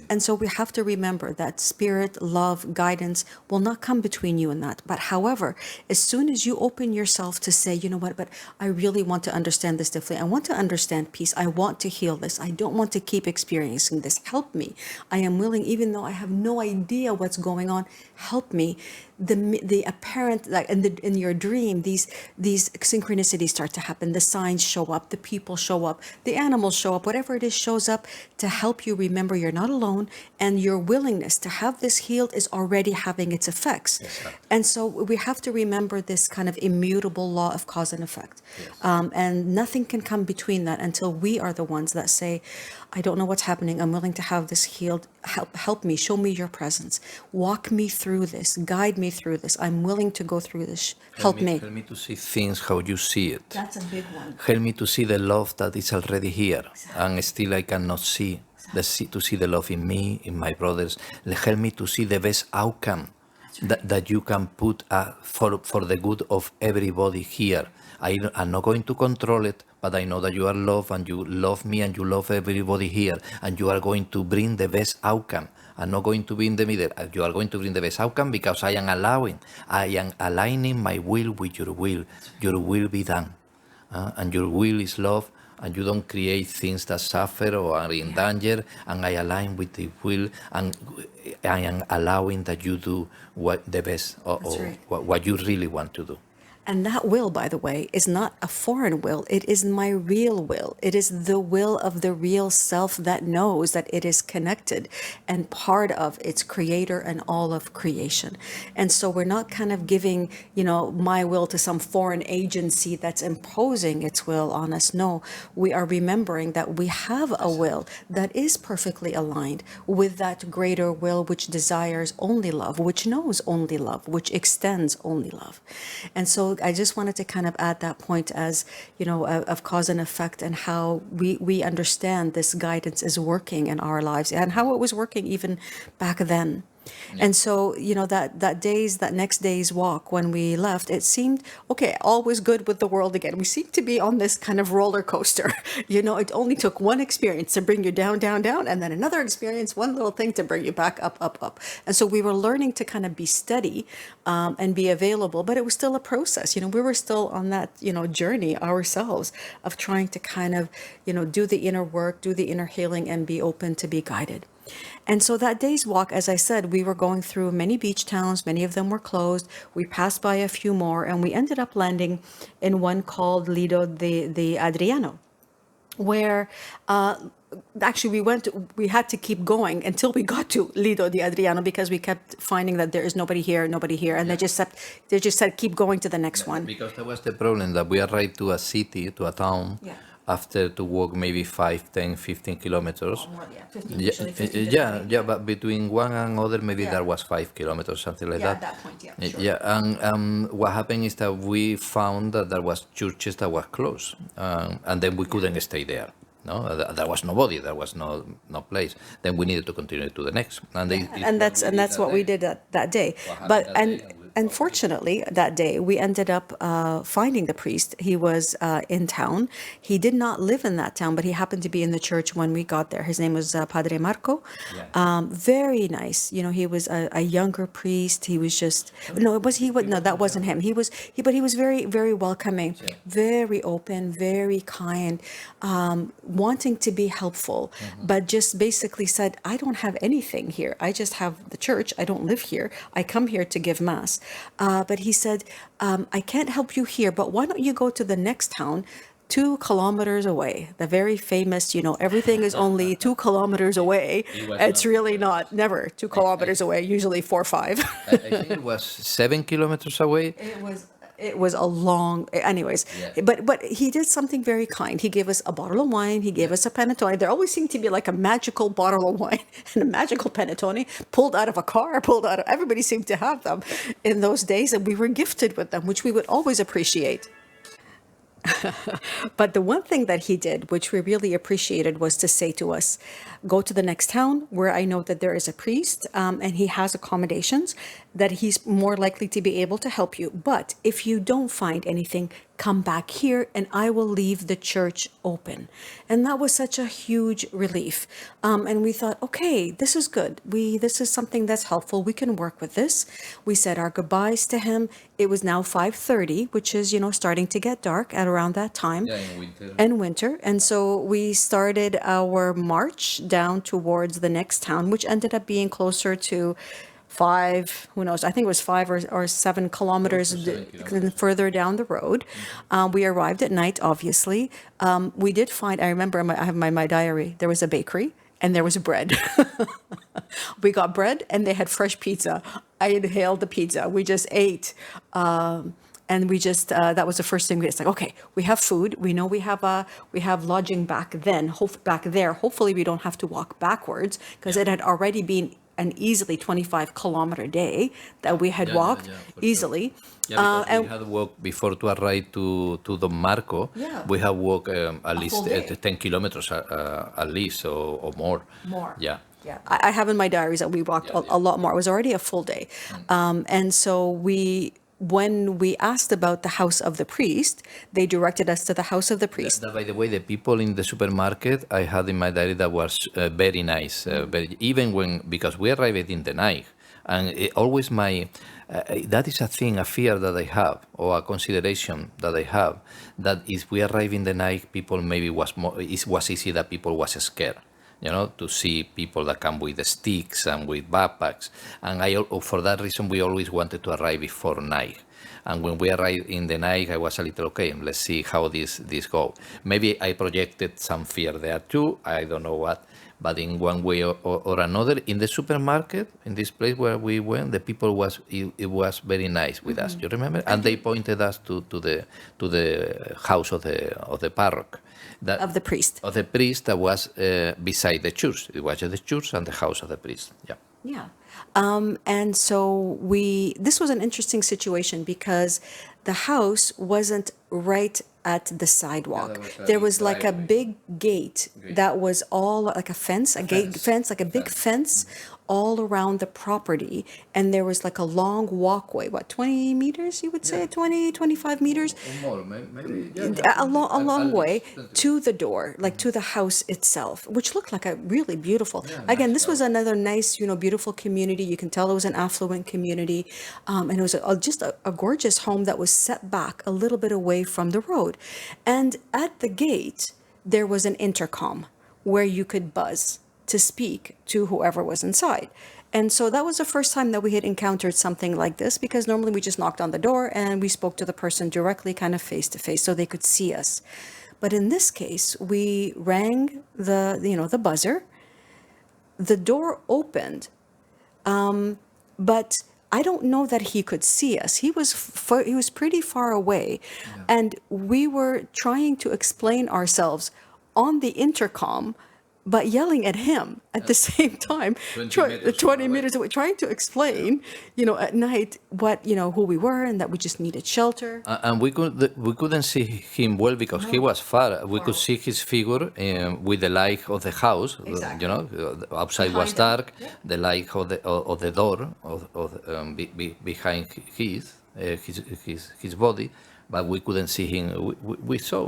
And so we have to remember that spirit, love, guidance will not come between you and that. But however, as soon as you open yourself to say, but I really want to understand this differently. I want to understand peace. I want to heal this. I don't want to keep experiencing this. Help me. I am willing, even though I have no idea what's going on. Help me. The apparent, like in your dream, these synchronicities start to happen. The signs show up, the people show up, the animals show up, whatever it is shows up to help you remember you're not alone, and your willingness to have this healed is already having its effects. Yes, and so we have to remember this kind of immutable law of cause and effect. Yes. And nothing can come between that until we are the ones that say, I don't know what's happening. I'm willing to have this healed. Help me. Show me your presence. Walk me through this. Guide me through this. I'm willing to go through this. Help me. Help me to see things how you see it. That's a big one. Help me to see the love that is already here, and still I cannot see To see the love in me, in my brothers. Help me to see the best outcome that you can put for the good of everybody here. I'm not going to control it, but I know that you are love and you love me and you love everybody here, and you are going to bring the best outcome. I'm not going to be in the middle. You are going to bring the best outcome because I am aligning my will with your will. Your will be done. And your will is love, and you don't create things that suffer or are in danger, and I align with the will, and I am allowing that you do what the best or right. what you really want to do. And that will, by the way, is not a foreign will. It is my real will. It is the will of the real self that knows that it is connected and part of its creator and all of creation. And so we're not kind of giving, my will to some foreign agency that's imposing its will on us. No, we are remembering that we have a will that is perfectly aligned with that greater will, which desires only love, which knows only love, which extends only love. And so I just wanted to kind of add that point as, of cause and effect, and how we understand this guidance is working in our lives and how it was working even back then. And so, that next day's walk when we left, it seemed, okay, all was good with the world again. We seemed to be on this kind of roller coaster. It only took one experience to bring you down, down, down, and then another experience, one little thing to bring you back up, up, up. And so we were learning to kind of be steady and be available, but it was still a process. We were still on that, journey ourselves of trying to kind of, do the inner work, do the inner healing, and be open to be guided. And so that day's walk, as I said, we were going through many beach towns. Many of them were closed. We passed by a few more, and we ended up landing in one called Lido de Adriano, where actually we had to keep going until we got to Lido de Adriano, because we kept finding that there is nobody here, and they just said keep going to the next one. Because that was the problem, that we arrived to a city, to a town. Yeah. After to walk maybe 5, 10, 15 kilometers. More, 15, usually 15 to 20. But between one and other, maybe there was 5 kilometers, something like that. At that point, sure. Yeah, and what happened is that we found that there was churches that were closed, and then we couldn't stay there. No, there was nobody. There was no place. Then we needed to continue to the next, and that's what we did that day. But unfortunately, that day we ended up finding the priest. He was in town. He did not live in that town, but he happened to be in the church when we got there. His name was Padre Marco. Very nice. He was a younger priest. He was just that wasn't him. But he was very, very welcoming, very open, very kind, wanting to be helpful, but just basically said, I don't have anything here. I just have the church. I don't live here. I come here to give mass. But he said, I can't help you here, but why don't you go to the next town, 2 kilometers away, the very famous, everything is only 2 kilometers away. It's really never 2 kilometers away, usually 4 or 5. I think it was 7 kilometers away. It was a long, anyways, but he did something very kind. He gave us a bottle of wine. He gave us a panettone. There always seemed to be like a magical bottle of wine and a magical panettone pulled out of a car, everybody seemed to have them in those days. And we were gifted with them, which we would always appreciate. But the one thing that he did, which we really appreciated, was to say to us, go to the next town where I know that there is a priest and he has accommodations, that he's more likely to be able to help you. But if you don't find anything, come back here and I will leave the church open. And that was such a huge relief. And we thought, okay, this is good. This is something that's helpful. We can work with this. We said our goodbyes to him. It was now 5:30, which is, starting to get dark at around that time. In winter. And so we started our march down towards the next town, which ended up being closer to 5, who knows, I think it was 5 or 7 kilometers further down the road. We arrived at night, obviously. We did find, I remember, I have my diary, there was a bakery and there was bread. We got bread and they had fresh pizza. I inhaled the pizza. We just ate. And we just, that was the first thing. It's like, okay, we have food. We know we have lodging back there. Hopefully we don't have to walk backwards, because it had already been an easily 25-kilometer day that we had walked for sure. easily. Yeah, because And we had walked before to arrive to Don Marco. Yeah. We have walked at least full day. 10 kilometers at least or more. more. Yeah. Yeah, I have in my diaries that we walked a lot more. It was already a full day. And so when we asked about the house of the priest, they directed us to the house of the priest. By the way, the people in the supermarket I had in my diary that was very nice. Even when, because we arrived in the night, and always that is a thing, a fear that I have, or a consideration that I have, that if we arrive in the night, people maybe it was easy that people was scared. To see people that come with sticks and with backpacks. And for that reason, we always wanted to arrive before night. And when we arrived in the night, I was a little, okay, let's see how this go. Maybe I projected some fear there too, I don't know what. But in one way or another, in the supermarket, in this place where we went, the people it was very nice with us. You remember? And they pointed us to the house of the parroch. Of the priest. Of the priest that was beside the church. It was the church and the house of the priest. Yeah. Yeah. And so this was an interesting situation because the house wasn't right at the sidewalk. There was like a big gate that was all like a fence, a gate fence, like a big fence all around the property. And there was like a long walkway, 20 meters, you would say, 20, 25 meters? Or more, maybe. A long way to the door, like to the house itself, which looked like a really beautiful. Again, this was another nice, beautiful community. You can tell it was an affluent community, and it was just a gorgeous home that was set back a little bit away from the road. And at the gate, there was an intercom where you could buzz to speak to whoever was inside. And so that was the first time that we had encountered something like this, because normally we just knocked on the door and we spoke to the person directly, kind of face to face, so they could see us. But in this case, we rang the buzzer. The door opened, but I don't know that he could see us. He was pretty far away, and we were trying to explain ourselves on the intercom, but yelling at him at the same time, 20 meters away, trying to explain, at night who we were and that we just needed shelter. And we couldn't see him well because he was far. We could see his figure with the light of the house. Exactly. Outside was dark. The light of the door behind his body. But we couldn't see him. We saw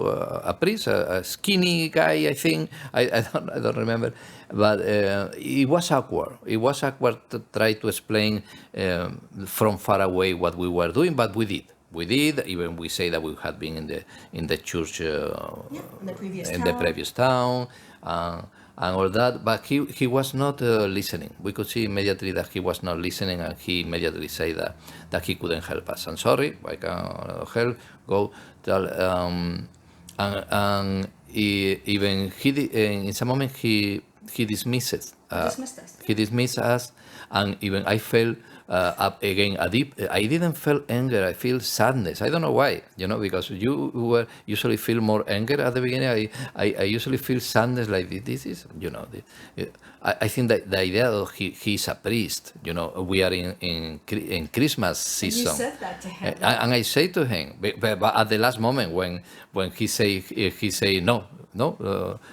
a priest, a skinny guy, I think. I don't remember. But it was awkward. It was awkward to try to explain from far away what we were doing, but we did. We did. Even we say that we had been in the church in the previous town. And all that, but he was not listening. We could see immediately that he was not listening, and he immediately said that he couldn't help us. I'm sorry, I can't help. Go tell. Even in some moment he dismissed us. He dismissed us, and even I felt again a deep. I didn't feel anger. I feel sadness. I don't know why. Because you were usually feel more anger at the beginning. I usually feel sadness. Like this is. I think that the idea of he's a priest. We are in Christmas season. And you said that to him. And I say to him, but at the last moment when he say no.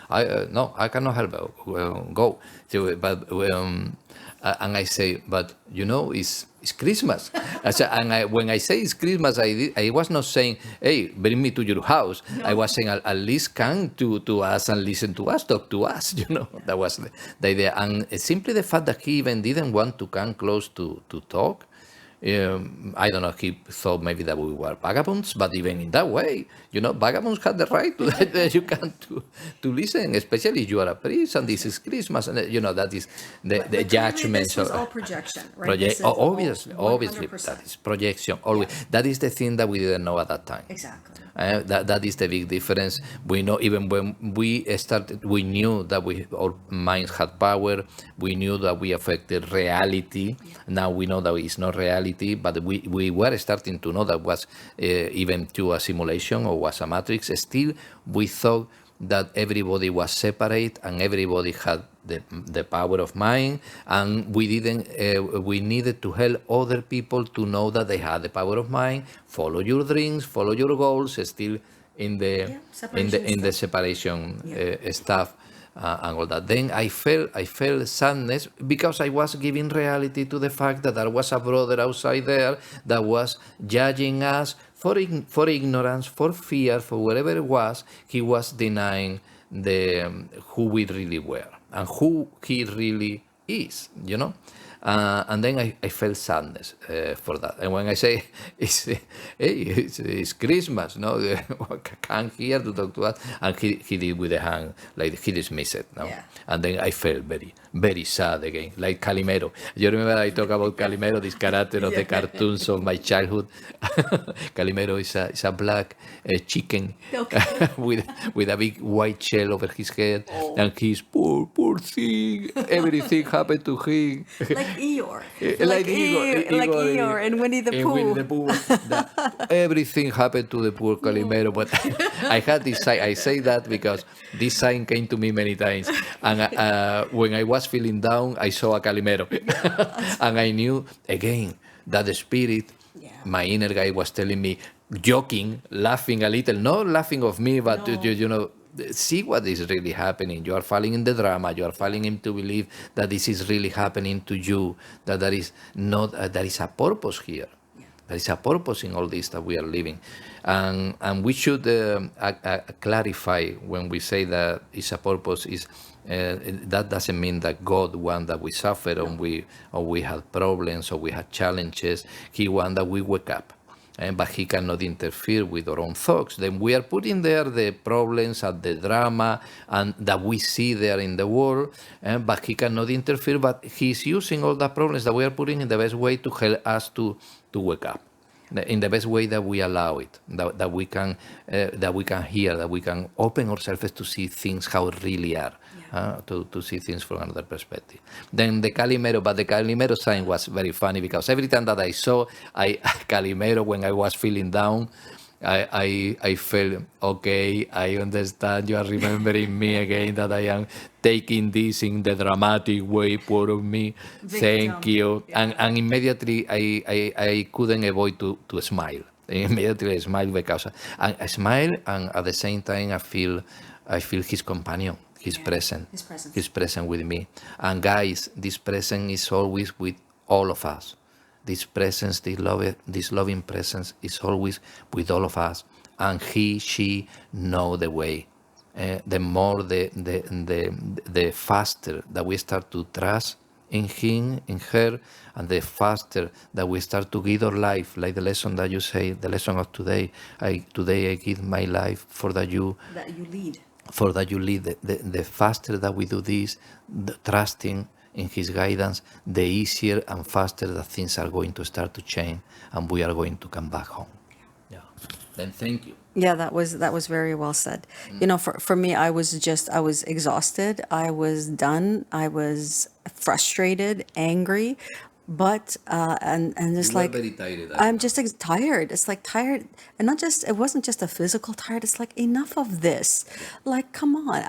I cannot help. Go. And I say, but it's Christmas. When I say it's Christmas, I was not saying, hey, bring me to your house. No. I was saying, at least come to us and listen to us, talk to us. That was the idea. And simply the fact that he even didn't want to come close to talk. I don't know, he thought maybe that we were vagabonds, but even in that way, vagabonds have the right to listen, especially if you are a priest and this is Christmas, and that is the judgment. This was all projection, right? Obviously, that is projection. Always, that is the thing that we didn't know at that time. Exactly. That is the big difference. We know even when we started, we knew that our minds had power. We knew that we affected reality. Now we know that it's not reality, but we were starting to know that was even to a simulation or was a matrix. Still, we thought that everybody was separate and everybody had the power of mind, and we didn't. We needed to help other people to know that they had the power of mind. Follow your dreams, follow your goals. Still in the in the separation stuff. And all that. Then I felt sadness because I was giving reality to the fact that there was a brother outside there that was judging us for ignorance, for fear, for whatever it was. He was denying the who we really were and who he really is. And then I felt sadness for that. And when I say it's Christmas, no, come here to talk to us, and he did with the hand like he dismissed it, no. Yeah. And then I felt very very sad again, like Calimero. You remember I talk about Calimero, this character of the cartoons of my childhood. Calimero is a black chicken with a big white shell over his head, and he's poor thing. Everything happened to him. Like Eeyore. Like Eeyore and Winnie the Pooh. Winnie the Pooh. Everything happened to the poor Calimero, but I had this sign. I say that because this sign came to me many times, and when I was feeling down, I saw a Calimero, and I knew again that the spirit, my inner guy, was telling me, joking, laughing a little, not laughing of me, but see what is really happening. You are falling in the drama. You are falling into believe that this is really happening to you. That there is not. There is a purpose here. There is a purpose in all this that we are living, and we should clarify when we say that it's a purpose. Is that doesn't mean that God wants that we suffer or we have problems or we have challenges. He wants that we wake up. But he cannot interfere with our own thoughts. Then we are putting there the problems and the drama and that we see there in the world, but he cannot interfere. But he's using all the problems that we are putting in the best way to help us to wake up, in the best way that we allow it, that we can hear, that we can open ourselves to see things how it really are. To see things from another perspective. Then the Calimero sign was very funny because every time that I saw Calimero when I was feeling down, I felt, okay, I understand, you are remembering me again, that I am taking this in the dramatic way, poor of me, thank you. Yeah. And immediately I couldn't avoid to smile. Immediately I smiled because I smile, and at the same time I feel his companion. He's present. He's present with me. And guys, this presence is always with all of us. This presence, this loving presence is always with all of us. And she know the way. The more, the faster that we start to trust in him, in her, and the faster that we start to give our life, like the lesson that you say, the lesson of today. Today I give my life for that you lead. For that you lead, the faster that we do this, trusting in his guidance, the easier and faster that things are going to start to change, and we are going to come back home. Yeah. Then thank you. Yeah, that was very well said. For me, I was exhausted. I was done. I was frustrated, angry. But and just like very tired, I'm just tired. It's like tired, and it wasn't just a physical tired. It's like, enough of this. Like, come on,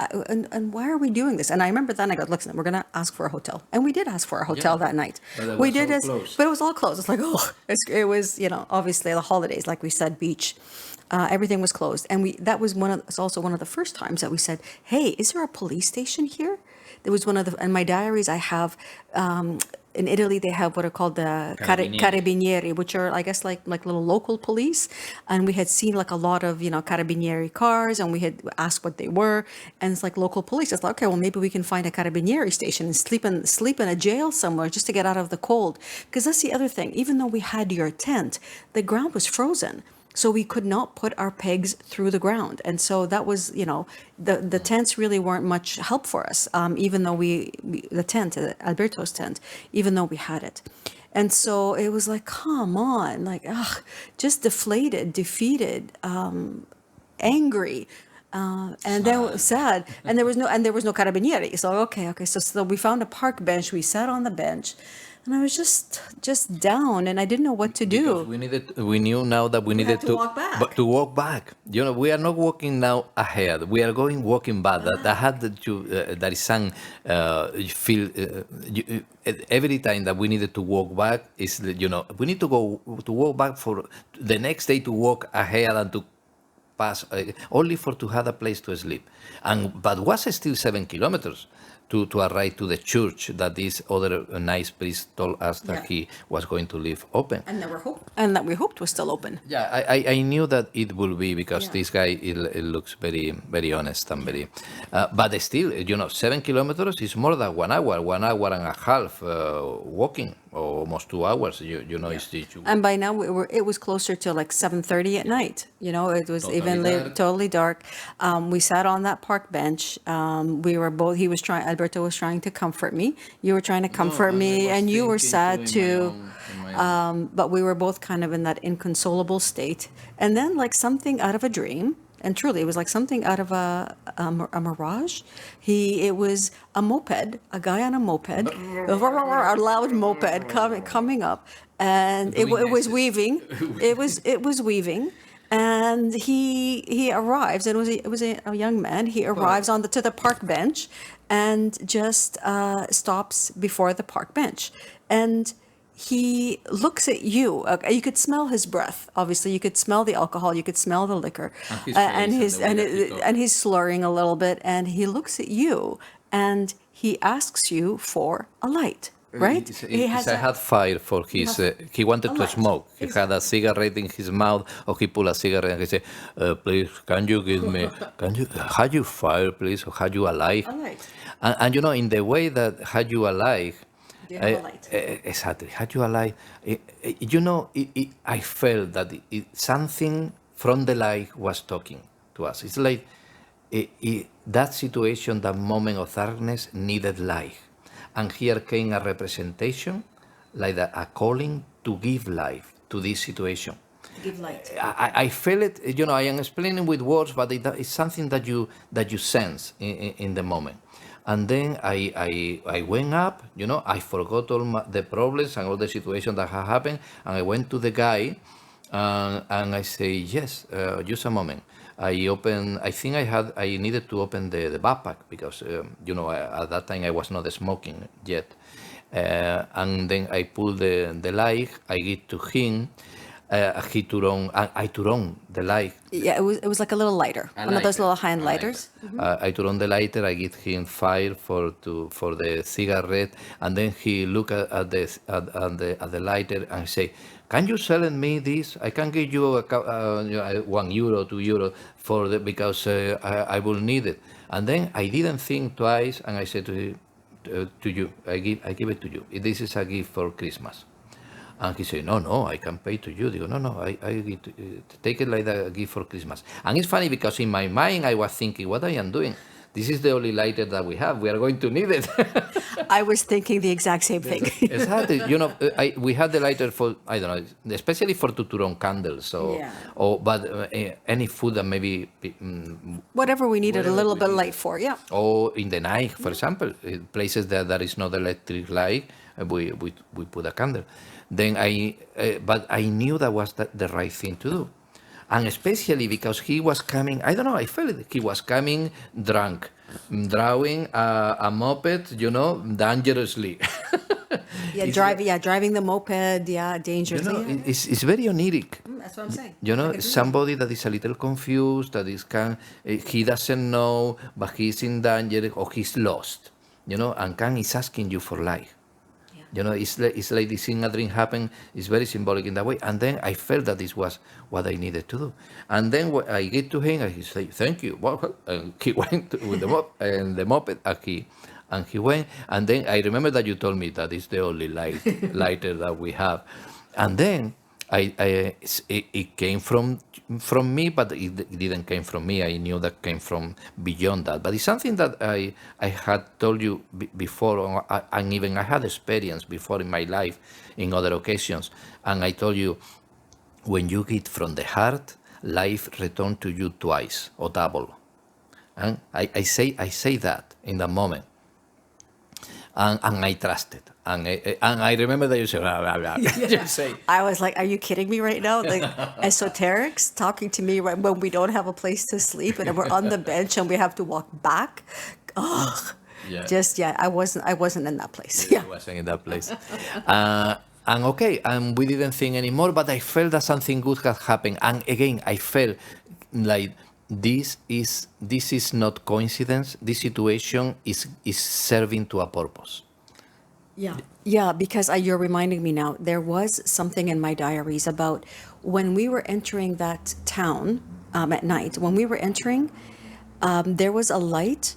and why are we doing this? And I remember then I go, listen, we're gonna ask for a hotel, and we did ask for a hotel that night. We did it, but it was all closed. It's like, it was obviously the holidays, like we said, beach. Everything was closed, and it's also one of the first times that we said, hey, is there a police station here? There was in my diaries I have. In Italy, they have what are called the carabinieri, which are, I guess, like little local police. And we had seen like a lot of, carabinieri cars, and we had asked what they were. And it's like local police. It's like, okay, well, maybe we can find a carabinieri station and sleep in a jail somewhere just to get out of the cold. Because that's the other thing. Even though we had your tent, the ground was frozen. So we could not put our pegs through the ground. And so that was, the tents really weren't much help for us, even though the tent, Alberto's tent, even though we had it. And so it was like, come on, like, just deflated, defeated, angry. And then sad, and there was no carabinieri. So okay. So we found a park bench. We sat on the bench. And I was just down, and I didn't know what to Because do. we knew now that we needed to to, walk back. but to walk back. We are not walking now ahead. We are walking back. That had that is some feel. Every time that we needed to walk back is, we need to go to walk back for the next day to walk ahead and to pass only for to have a place to sleep, and but was still 7 kilometers to arrive to the church that this other nice priest told us that he was going to leave open. And that we hoped was still open. Yeah, I knew that it will be because Yeah. this guy it looks very very honest and very, but still 7 kilometers is more than 1 hour and a half walking, or almost 2 hours. And by now it was closer to like 7:30 at night. It was Totally even dark. totally dark. We sat on that park bench. We were both. Alberto was trying to comfort me. You were trying to comfort me, and you were sad too. But we were both kind of in that inconsolable state. And then, like something out of a dream, and truly, it was like something out of a mirage. It was a moped, a guy on a moped, a loud moped coming up, and it Doing was S's. weaving. It was weaving. And he arrives, and it was a young man. He arrives to the park bench, and just stops before the park bench, and he looks at you. You could smell his breath. Obviously, you could smell the alcohol. You could smell the liquor, And his face and the way that he talks. and he's slurring a little bit. And he looks at you, and he asks you for a light. Right? He had fire for his. He wanted a to light. smoke. He had a cigarette in his mouth, or he pulled a cigarette and he said, "Please, can you give me? Had you fire, please, or had you a light?" A light. And in the way that had you a light. Do you have a light? Exactly. Had you a light? I felt that something from the light was talking to us. It's like that situation, that moment of darkness needed light. And here came a representation, like a calling to give life to this situation. Give light. I feel it. I am explaining with words, but it's something that you sense in the moment. And then I went up. I forgot all the problems and all the situations that had happened, and I went to the guy, and I say, yes, just a moment. I opened. I think I needed to open the backpack because at that time I was not smoking yet, and then I pulled the light. I give to him. He turned on. I turned on the light. Yeah, it was like a little lighter, one of those little hand lighters. I turned on the lighter. I give him fire for the cigarette, and then he look at the lighter and say, "Can you sell me this? I can give you €1, €2 because I will need it." And then I didn't think twice, and I said to you, I give it to you. This is a gift for Christmas. And he said, no, I can pay to you. Digo, no, I take it like a gift for Christmas. And it's funny because in my mind I was thinking, what I am doing? This is the only lighter that we have. We are going to need it. I was thinking the exact same thing. Exactly. We had the lighter for, I don't know, especially for to turn on candles. But any food that maybe... Whatever we needed a little bit light for, yeah. Or in the night, for example, in places that there is not electric light, we put a candle. Then but I knew that was the right thing to do. And especially because he was coming, I don't know, I felt it. He was coming drunk, driving a moped, dangerously. Driving the moped, dangerously. It's very oniric. That's what I'm saying. Somebody that is a little confused, he doesn't know, but he's in danger or he's lost, and is asking you for life. It's like this in a dream happened. It's very symbolic in that way. And then I felt that this was what I needed to do. And then when I get to him, and he said, "Thank you." And he went with the moped, and he went. And then I remember that you told me that it's the only lighter that we have. And then it came from me, but it didn't came from me. I knew that came from beyond that. But it's something that I had told you before, and even I had experience before in my life in other occasions. And I told you, when you get from the heart, life returns to you twice or double. And I say that in that moment. and I trusted. And I remember that you said, blah, blah, blah. You say, I was like, are you kidding me right now? Like esoterics talking to me right when we don't have a place to sleep and we're on the bench and we have to walk back. Ugh. yeah. I wasn't in that place. I wasn't in that place. And okay, and we didn't think anymore, but I felt that something good had happened. And again, I felt like this is not coincidence. This situation is serving to a purpose. Yeah, because you're reminding me now, there was something in my diaries about when we were entering that town at night. When we were entering, there was a light,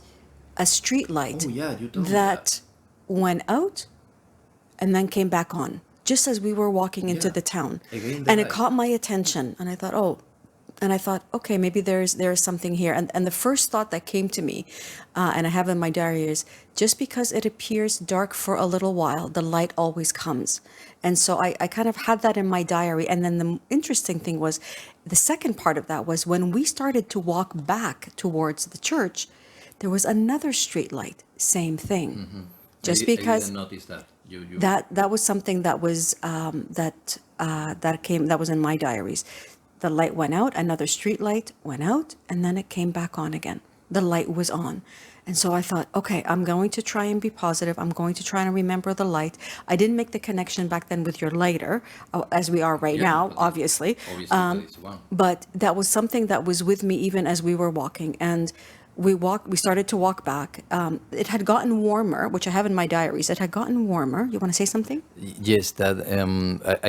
a street light Oh, yeah, you told me that went out and then came back on, just as we were walking into Yeah. the town. Again, the And it light. caught my attention. And I thought, okay, maybe there's something here. And the first thought that came to me, and I have in my diary, is just because it appears dark for a little while, the light always comes. And so I kind of had that in my diary. And then the interesting thing was, the second part of that was when we started to walk back towards the church, there was another street light, same thing. Just because didn't notice that. You that was something that was that was in my diaries. The light went out, another street light went out, and then it came back on again. The light was on. And so I thought, okay, I'm going to try and be positive. I'm going to try and remember the light. I didn't make the connection back then with your lighter, as we are right Yeah, now, but obviously. obviously there is one. But that was something that was with me even as we were walking. And we started to walk back. It had gotten warmer, which I have in my diaries. It had gotten warmer. You want to say something? Yes, that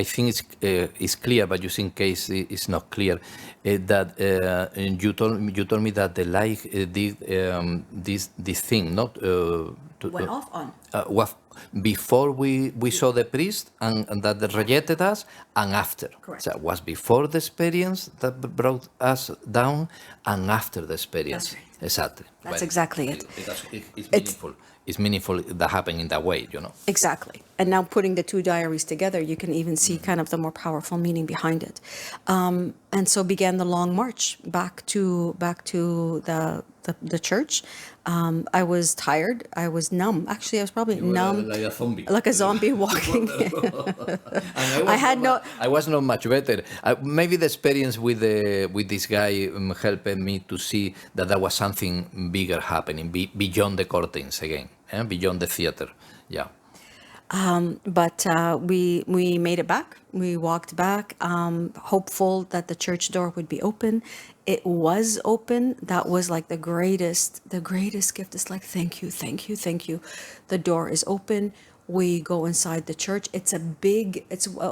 I think it's clear, but just in case it's not clear, that you told me that the light did this thing, not Went off on. was before we saw the priest and that they rejected us, and after. Correct. So it was before the experience that brought us down, and after the experience. That's right. Exactly. That's But exactly it. It's meaningful. It's meaningful that happened in that way, you know. Exactly. And now putting the two diaries together, you can even see kind of the more powerful meaning behind it. And so began the long march back to the church. I was tired. I was numb. Actually, I was probably numb, Like a zombie. like a zombie walking. And I had no. I was not much better. Maybe the experience with this guy helped me to see that there was something bigger happening beyond the curtains again, beyond the theater. Yeah. But we made it back. We walked back, hopeful that the church door would be open. It was open. That was like the greatest gift. It's like, thank you, thank you, thank you. The door is open. We go inside the church. It's a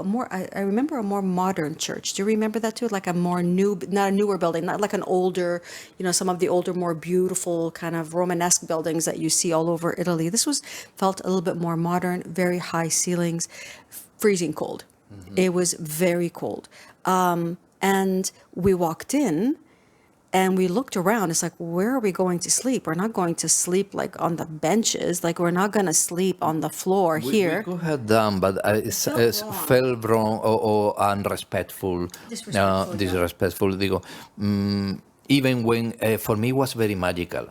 more, I remember a more modern church. Do you remember that too? Like a more not a newer building, not like an older, some of the older, more beautiful kind of Romanesque buildings that you see all over Italy. This felt a little bit more modern, very high ceilings, freezing cold. It was very cold. And we walked in and we looked around. It's like, where are we going to sleep? We're not going to sleep like on the benches. Like, we're not going to sleep on the floor here. We could have done, but it felt wrong or unrespectful. Disrespectful. Digo, even when, for me, it was very magical.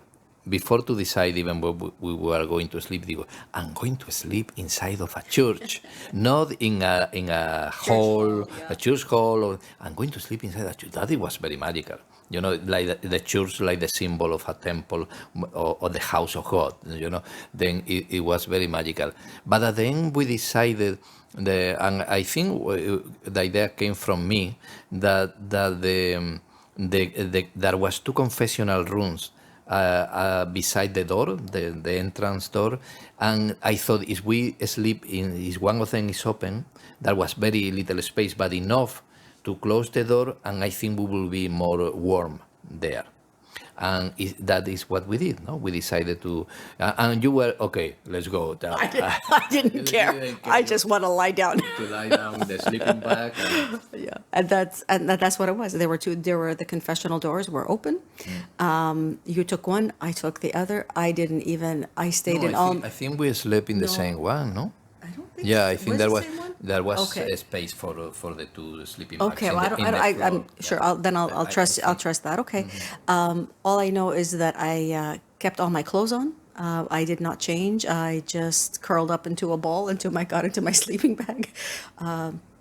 Before to decide even when we were going to sleep, digo, I'm going to sleep inside of a church, not in a hall, a church hall. Or I'm going to sleep inside a church. That it was very magical. Like the church, like the symbol of a temple or the house of God. Then it was very magical. But at the end, we decided, and I think the idea came from me that there was two confessional rooms. Beside the door, the entrance door, and I thought if we sleep if one of them is open, there was very little space, but enough to close the door, and I think we will be more warm there. And that is what we did. No, we decided to, and you were okay. Let's go. I didn't care. I just want to lie down. To lie down with the sleeping bag. Yeah, and that's what it was. There were the confessional doors were open. You took one, I took the other. I stayed in all. I think we slept in the same one, no? I don't think. Yeah, so. I think Was there the was same one? there was Okay. a space for the two sleeping bags. Okay, in well, the- in the I'm floor. sure. Yeah. I'll trust that. Okay. All I know is that I kept all my clothes on. I did not change. I just curled up into a ball until I got into my sleeping bag,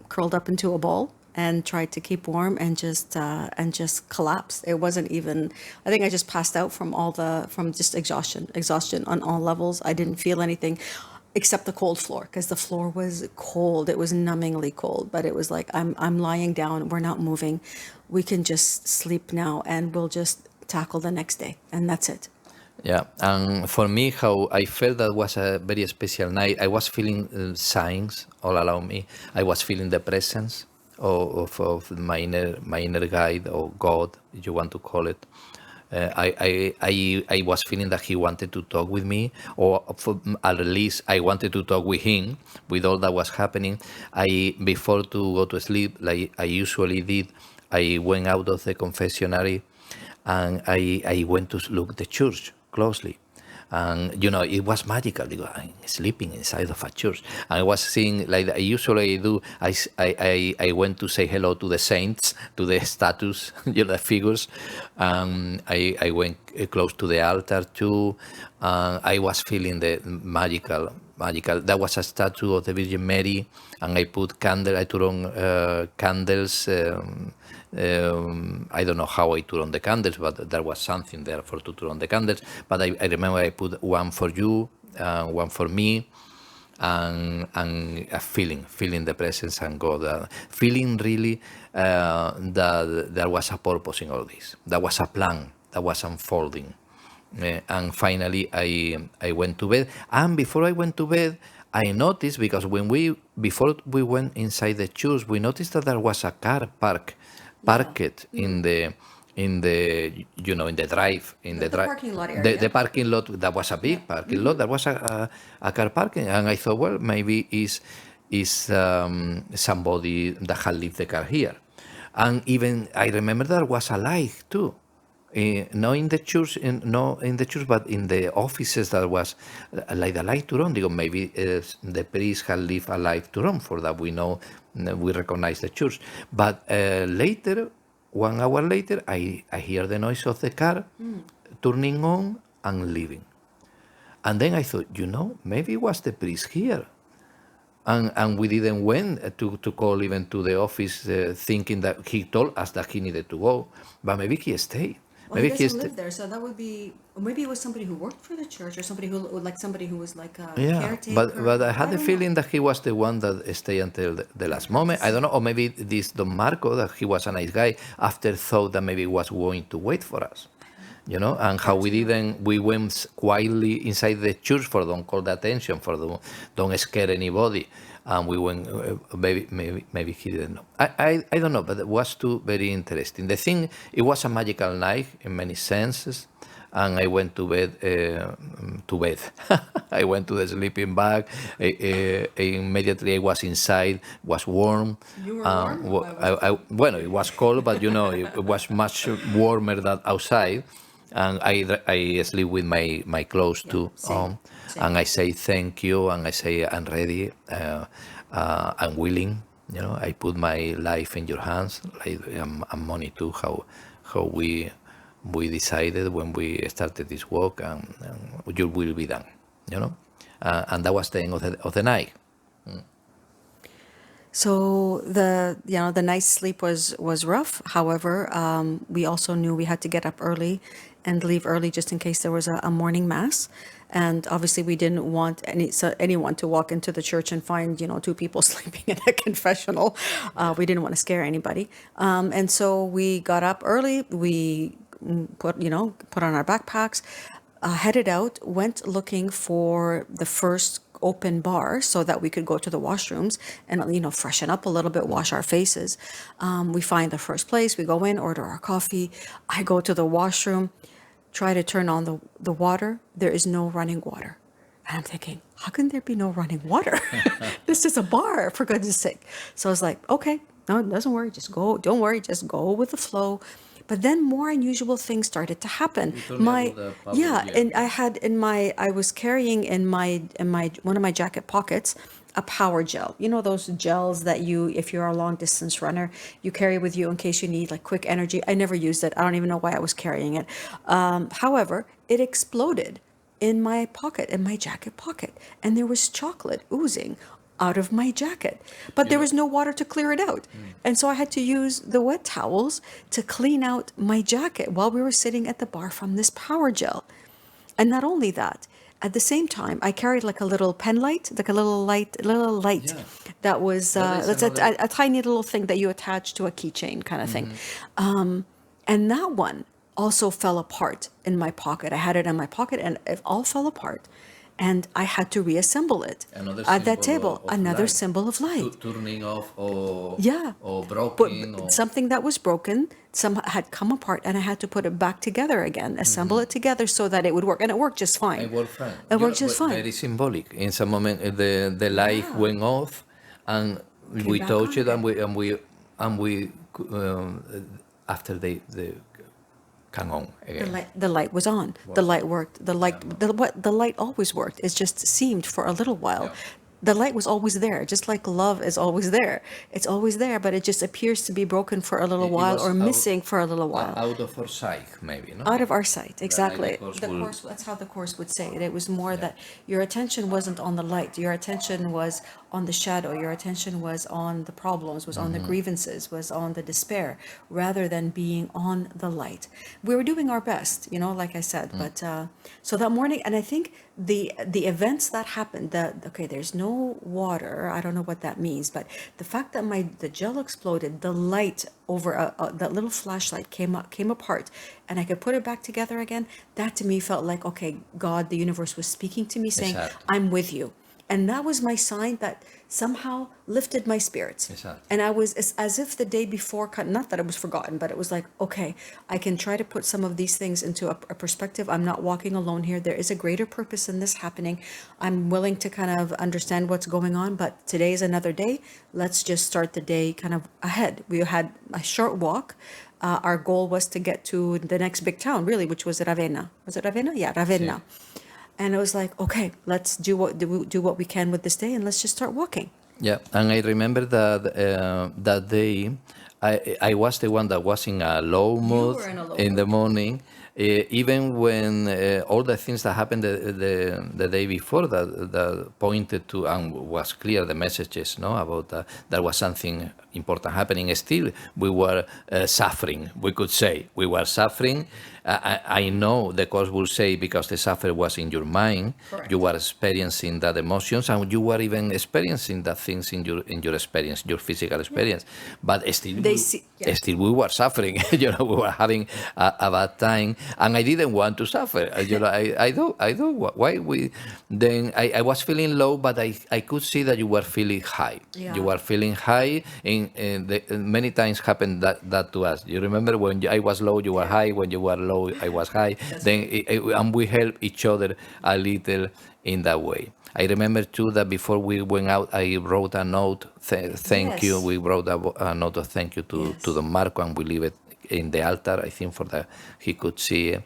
curled up into a ball and tried to keep warm and just collapsed. It wasn't even. I think I just passed out from just exhaustion on all levels. I didn't feel anything except the cold floor because the floor was cold. It was numbingly cold, but it was like I'm lying down. We're not moving. We can just sleep now, and we'll just tackle the next day, and that's it. Yeah, and for me, how I felt that was a very special night. I was feeling signs all around me. I was feeling the presence of my inner guide or God, if you want to call it. I was feeling that he wanted to talk with me, or at least I wanted to talk with him. With all that was happening, I before to go to sleep, like I usually did, I went out of the confessionary and I went to look the church closely. And it was magical because I'm sleeping inside of a church. And I was seeing, like I usually do, I went to say hello to the saints, to the statues, the figures. I went close to the altar too. I was feeling the magical. There was a statue of the Virgin Mary, and I turned on candles. I don't know how I turned on the candles, but there was something there for to turn on the candles. But I remember I put one for you, one for me, and a feeling the presence and God, feeling really that there was a purpose in all this. There was a plan that was unfolding. And finally, I went to bed. And before I went to bed, I noticed, because before we went inside the church, we noticed that there was a car parked in the in the drive The parking lot the area. parking lot. That was a big parking lot. There was a car parking, and I thought, well, maybe is somebody that had left the car here. And even I remember there was a light too. Not in the church, but in the offices, there was like a light to run. Because maybe the priest had left a light to run. For that, we know, we recognize the church. But later, 1 hour later, I hear the noise of the car turning on and leaving. And then I thought, maybe it was the priest here. And we didn't went to call even to the office, thinking that he told us that he needed to go. But maybe he stayed. Well, he Maybe he doesn't stayed. live there, so that would be, or maybe it was somebody who worked for the church, or somebody who was like a Yeah, caretaker. but I had the don't know. feeling that he was the one that stayed until the last moment. I don't know, or maybe this Don Marco, that he was a nice guy, after thought that maybe he was going to wait for us. And how we went quietly inside the church for don't call the attention, for don't scare anybody. And we went, maybe he didn't know. I don't know, but it was too very interesting. The thing, it was a magical night in many senses. And I went to bed. I went to the sleeping bag. Immediately I was inside, was warm. You were warm? Well, it was cold, but it was much warmer than outside. And I sleep with my clothes too same, on. same. And I say thank you, and I say I'm ready, I'm willing. I put my life in your hands, like, and money too. How we decided when we started this walk, and your will be done. And that was the end of the night. So the night's sleep was rough. However, we also knew we had to get up early and leave early just in case there was a morning mass. And obviously, we didn't want anyone to walk into the church and find two people sleeping in a confessional. We didn't want to scare anybody, and so we got up early. We put on our backpacks, headed out, went looking for the first open bar so that we could go to the washrooms and freshen up a little bit, wash our faces. We find the first place, we go in, order our coffee. I go to the washroom, try to turn on the water. There is no running water. And I'm thinking, how can there be no running water? This is a bar, for goodness sake. So I was like, okay, no, doesn't worry, just go. Don't worry, just go with the flow. But then more unusual things started to happen. And I was carrying in my one of my jacket pockets a power gel. Those gels that if you're a long distance runner, you carry with you in case you need like quick energy. I never used it. I don't even know why I was carrying it. However, it exploded in my pocket, in my jacket pocket, and there was chocolate oozing out of my jacket, but there was no water to clear it out. And so I had to use the wet towels to clean out my jacket while we were sitting at the bar from this power gel. And not only that, at the same time, I carried like a little pen light, like a little light Yeah. that was That is that's another. a tiny little thing that you attach to a keychain kind of thing. And that one also fell apart in my pocket. I had it in my pocket and it all fell apart. And I had to reassemble it Another at that symbol table, of another light. symbol of light. Turning off or Yeah. or But broken or something that was broken, some had come apart, and I had to put it back together again, assemble it together so that it would work. And it worked just fine. I work fine. It worked just fine. Very symbolic. In some moment, the light Yeah. went off, and Came we back touched on it, and again. we after they come on again. The light was on. The light worked. The light always worked. It just seemed for a little while. Yeah. The light was always there, just like love is always there. It's always there, but it just appears to be broken for a little It while was or out- missing for a little while. Out of our sight, maybe, no? Out of our sight, exactly. course The will- course, that's how the course would say it. It was more that your attention wasn't on the light. Your attention was on the shadow. Your attention was on the problems, was on the grievances, was on the despair, rather than being on the light. We were doing our best, like I said. But so that morning, and I think the events that happened, okay, there's no water. I don't know what that means, but the fact that the gel exploded, the light over that little flashlight came apart, and I could put it back together again. That to me felt like, okay, God, the universe was speaking to me, saying, Exacto. "I'm with you," and that was my sign that somehow lifted my spirits. Exacto. And I was as if the day before, not that it was forgotten, but it was like, okay, I can try to put some of these things into a perspective. I'm not walking alone here. There is a greater purpose in this happening. I'm willing to kind of understand what's going on, but today is another day. Let's just start the day kind of ahead. We had a short walk. Our goal was to get to the next big town, really, which was Ravenna. Was it Ravenna? Yeah, Ravenna. And it was like, okay, let's do what we can with this day, and let's just start walking. Yeah, and I remember that that day, I was the one that was in a low mood were in a low in the morning, even when all the things that happened the day before that pointed to and was clear the messages, no, about there was something important happening. Still, we were suffering. We could say we were suffering. I know the course will say because the suffer was in your mind, Correct. you were experiencing that emotions, and you were even experiencing that things in your experience, your physical experience. But still, still we were suffering. We were having a bad time, and I didn't want to suffer. I do. Why we? Then I was feeling low, but I could see that you were feeling high. Yeah. You were feeling high. Many times happened that to us. You remember when I was low, you were high. When you were low, I was high. And we help each other a little in that way. I remember too that before we went out, I wrote a note. Thank you. Yes. We wrote a note of thank you to Don Marco, and we leave it in the altar. I think for that he could see it.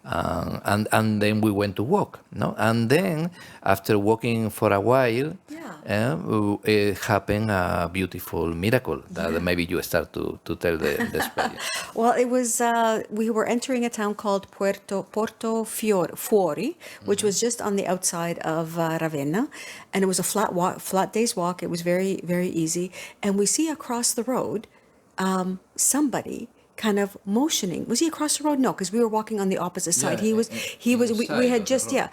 And then we went to walk, no? And then after walking for a while, it happened a beautiful miracle that maybe you start to tell the experience. Well, it was, we were entering a town called Porto Fuori, which was just on the outside of Ravenna. And it was a flat day's walk. It was very, very easy. And we see across the road somebody kind of motioning. Was he across the road? No, because we were walking on the opposite side. Yeah, We had of the just, road.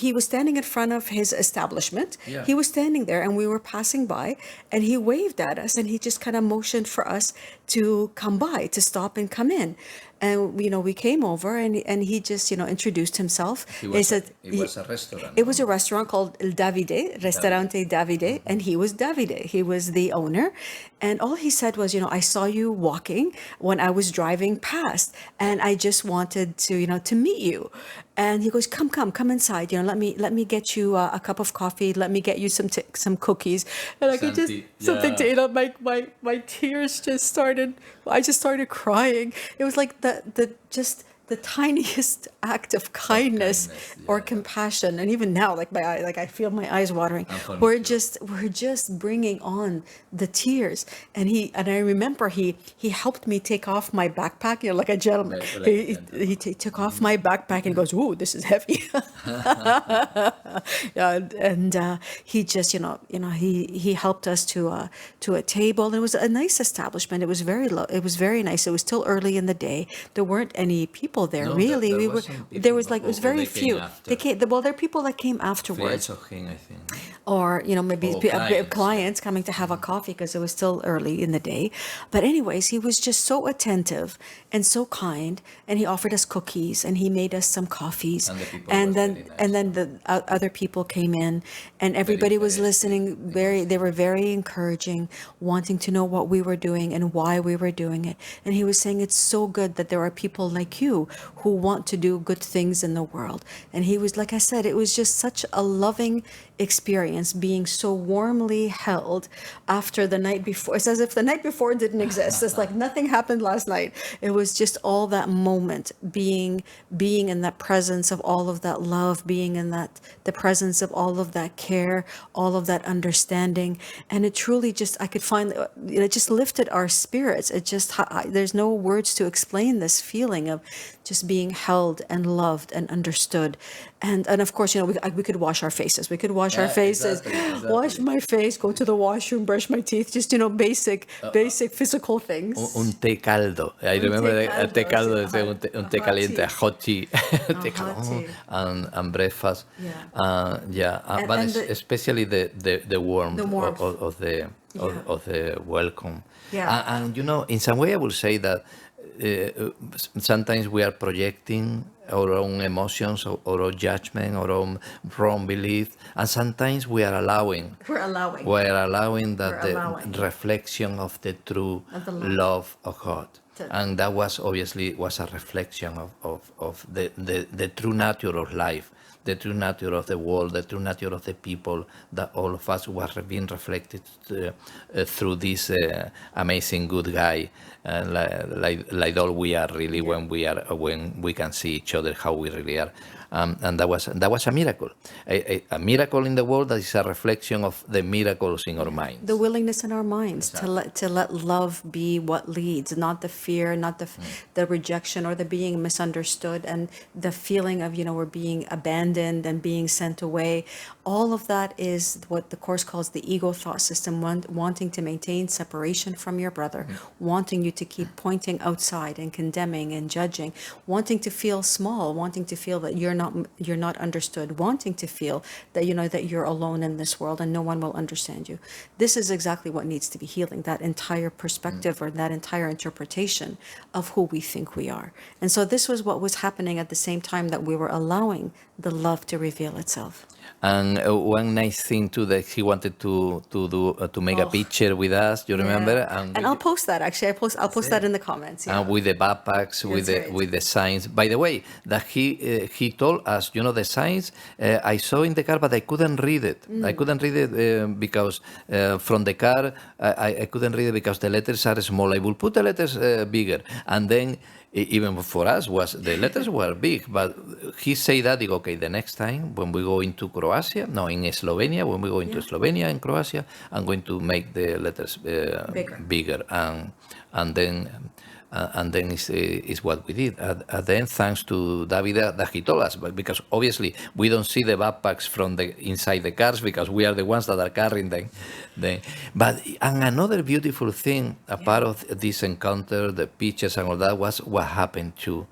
he was standing in front of his establishment. Yeah. He was standing there, and we were passing by, and he waved at us, and he just kind of motioned for us to come by, to stop and come in. And, we came over, and he just, introduced himself. It He was said, a restaurant. it was a restaurant called Il Davide, Ristorante Davide, and he was Davide. He was the owner. And all he said was, I saw you walking when I was driving past, and I just wanted to, to meet you. And he goes, come inside. Let me get you a cup of coffee. Let me get you some cookies, and I could just something to eat. My tears just started. I just started crying. It was like the just the tiniest act of kindness or yeah. compassion, and even now, like I feel my eyes watering. And for me We're too. just bringing on the tears, and I remember he helped me take off my backpack, like a gentleman. Like a He took off my backpack and he goes, "Ooh, this is heavy." Yeah, and he just, he helped us to a table. It was a nice establishment. It was very low. It was very nice. It was still early in the day. There weren't any people there, No, really. there We was were some people, there was no? like, it was Or very they came few. after. They came, well, there are people that came afterwards, Friends of him, I think. or maybe Or clients, clients coming to have a coffee because it was still early in the day. But anyways, he was just so attentive and so kind, and he offered us cookies and he made us some coffees. And the people And was then very nice, and then the other people came in, and everybody was listening. They were very encouraging, wanting to know what we were doing and why we were doing it. And he was saying it's so good that there are people like you who want to do good things in the world. And he was, like I said, it was just such a loving experience, being so warmly held after the night before. It's as if the night before didn't exist. It's like nothing happened last night. It was just all that moment, being in that presence of all of that love, being in the presence of all of that care, all of that understanding. And it truly just, I could find, it just lifted our spirits. It just, there's no words to explain this feeling of just being held and loved and understood. And of course, we could wash our faces. We could wash our faces, wash my face, go to the washroom, brush my teeth, just, basic physical things. Un té caldo. I remember a té caldo, un té caliente, a hot tea, té caldo, tea. and breakfast. Yeah. But and especially the warmth, The warmth. of the of the welcome. Yeah. And in some way, I will say that sometimes we are projecting our own emotions, our own judgment, our own wrong belief, and sometimes we are allowing. We're allowing. We're allowing that We're the allowing. reflection of the true Of the love of God. To- And that was obviously a reflection of the true nature of life, the true nature of the world, the true nature of the people, that all of us was being reflected through this amazing good guy, like all we are really when we can see each other how we really are. And that was a miracle, a miracle in the world that is a reflection of the miracles in our minds. The willingness in our minds to let love be what leads, not the fear, not the rejection or the being misunderstood, and the feeling of we're being abandoned and being sent away. All of that is what the Course calls the ego thought system, wanting to maintain separation from your brother, wanting you to keep pointing outside and condemning and judging, wanting to feel small, wanting to feel that you're not understood, wanting to feel that that you're alone in this world and no one will understand you. This is exactly what needs to be healing, that entire perspective or that entire interpretation of who we think we are. And so this was what was happening at the same time that we were allowing the love to reveal itself. And one nice thing too, that he wanted to make a picture with us. You remember? Yeah. And I'll post that, actually. I'll post that in the comments. Yeah. And with the backpacks, with the signs. By the way, that he told us, the signs I saw in the car, but I couldn't read it. I couldn't read it because from the car I couldn't read it because the letters are small. I will put the letters bigger, and then. Even for us, the letters were big, but he said that, okay, the next time when we go into Croatia, in Slovenia, when we go into Slovenia and Croatia, I'm going to make the letters bigger. And then is what we did. And then thanks to David that he told us, but because obviously we don't see the backpacks from the inside the cars because we are the ones that are carrying them. But another beautiful thing, a part of this encounter, the pictures and all that, was what happened to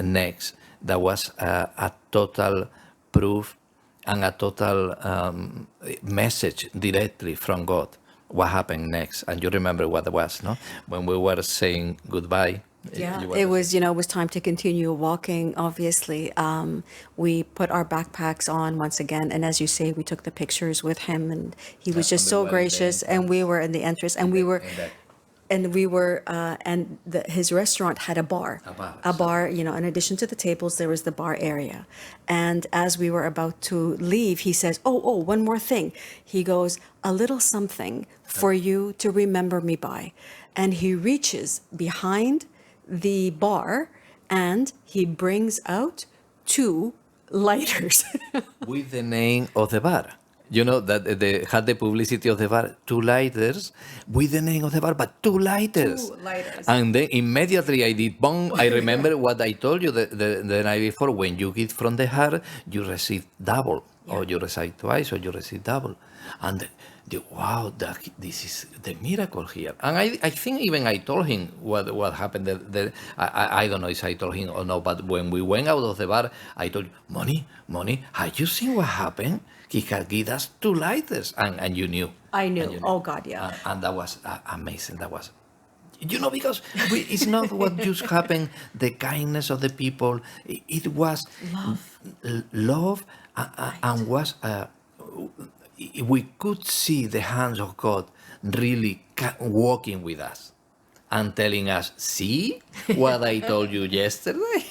next. That was a total proof and a total message directly from God. What happened next? And you remember what it was, no? When we were saying goodbye. Yeah, it was time to continue walking, obviously. We put our backpacks on once again, and as you say, we took the pictures with him, and he was just so gracious, and we were in the entrance, and his restaurant had a bar. In addition to the tables, there was the bar area. And as we were about to leave, he says, oh, one more thing. He goes, a little something for you to remember me by. And he reaches behind the bar And he brings out 2 lighters. With the name of the bar. You know that they had the publicity of the bar, 2 lighters, with the name of the bar, but 2 lighters. 2 lighters. And then immediately I did bong. I remember what I told you the night before. When you give from the heart, you receive double, or you receive twice, or you receive double. And wow, this is the miracle here. And I think even I told him what happened. I don't know if I told him or no, but when we went out of the bar, I told you, Money, have you seen what happened? He had given us 2 lighters, and you knew. I knew. And you Oh, God, yeah. And that was amazing. That was, because it's not what just happened, the kindness of the people. It was love, and was, we could see the hands of God really walking with us and telling us, see what I told you yesterday?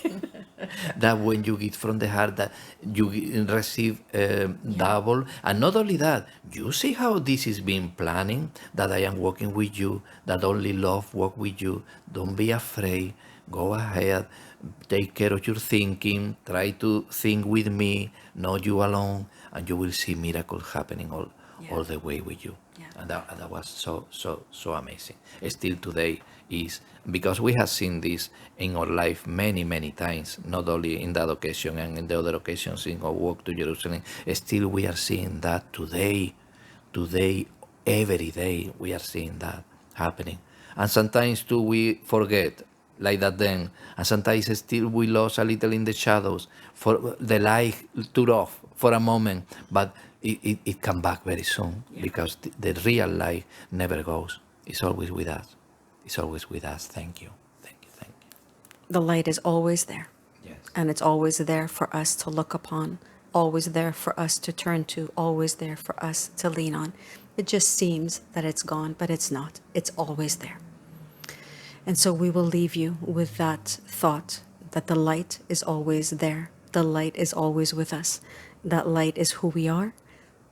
That when you give from the heart, that you receive double. And not only that, you see how this is being planning, that I am working with you, that only love work with you. Don't be afraid. Go ahead. Take care of your thinking. Try to think with me, not you alone. And you will see miracles happening all the way with you. Yeah. And that was so amazing. Still today is, because we have seen this in our life many times, not only in that occasion and in the other occasions in our walk to Jerusalem. Still we are seeing that today, every day we are seeing that happening. And sometimes too we forget, like that then, and sometimes still we lose a little in the shadows, for the light turned off for a moment, but it come back very soon, because the real light never goes. It's always with us. It's always with us. Thank you. The light is always there. Yes. And it's always there for us to look upon, always there for us to turn to, always there for us to lean on. It just seems that it's gone, but it's not. It's always there. And so we will leave you with that thought, that the light is always there. The light is always with us. That light is who we are,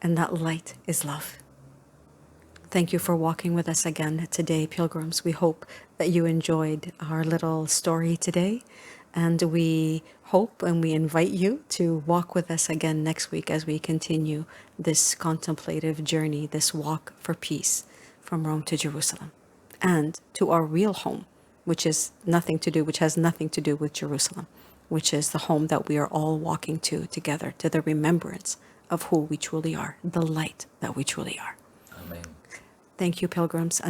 and that light is love. Thank you for walking with us again today, pilgrims. We hope that you enjoyed our little story today, and we hope and we invite you to walk with us again next week as we continue this contemplative journey, this walk for peace from Rome to Jerusalem and to our real home, which has nothing to do with Jerusalem, which is the home that we are all walking to together, to the remembrance of who we truly are, the light that we truly are. Amen. Thank you, pilgrims.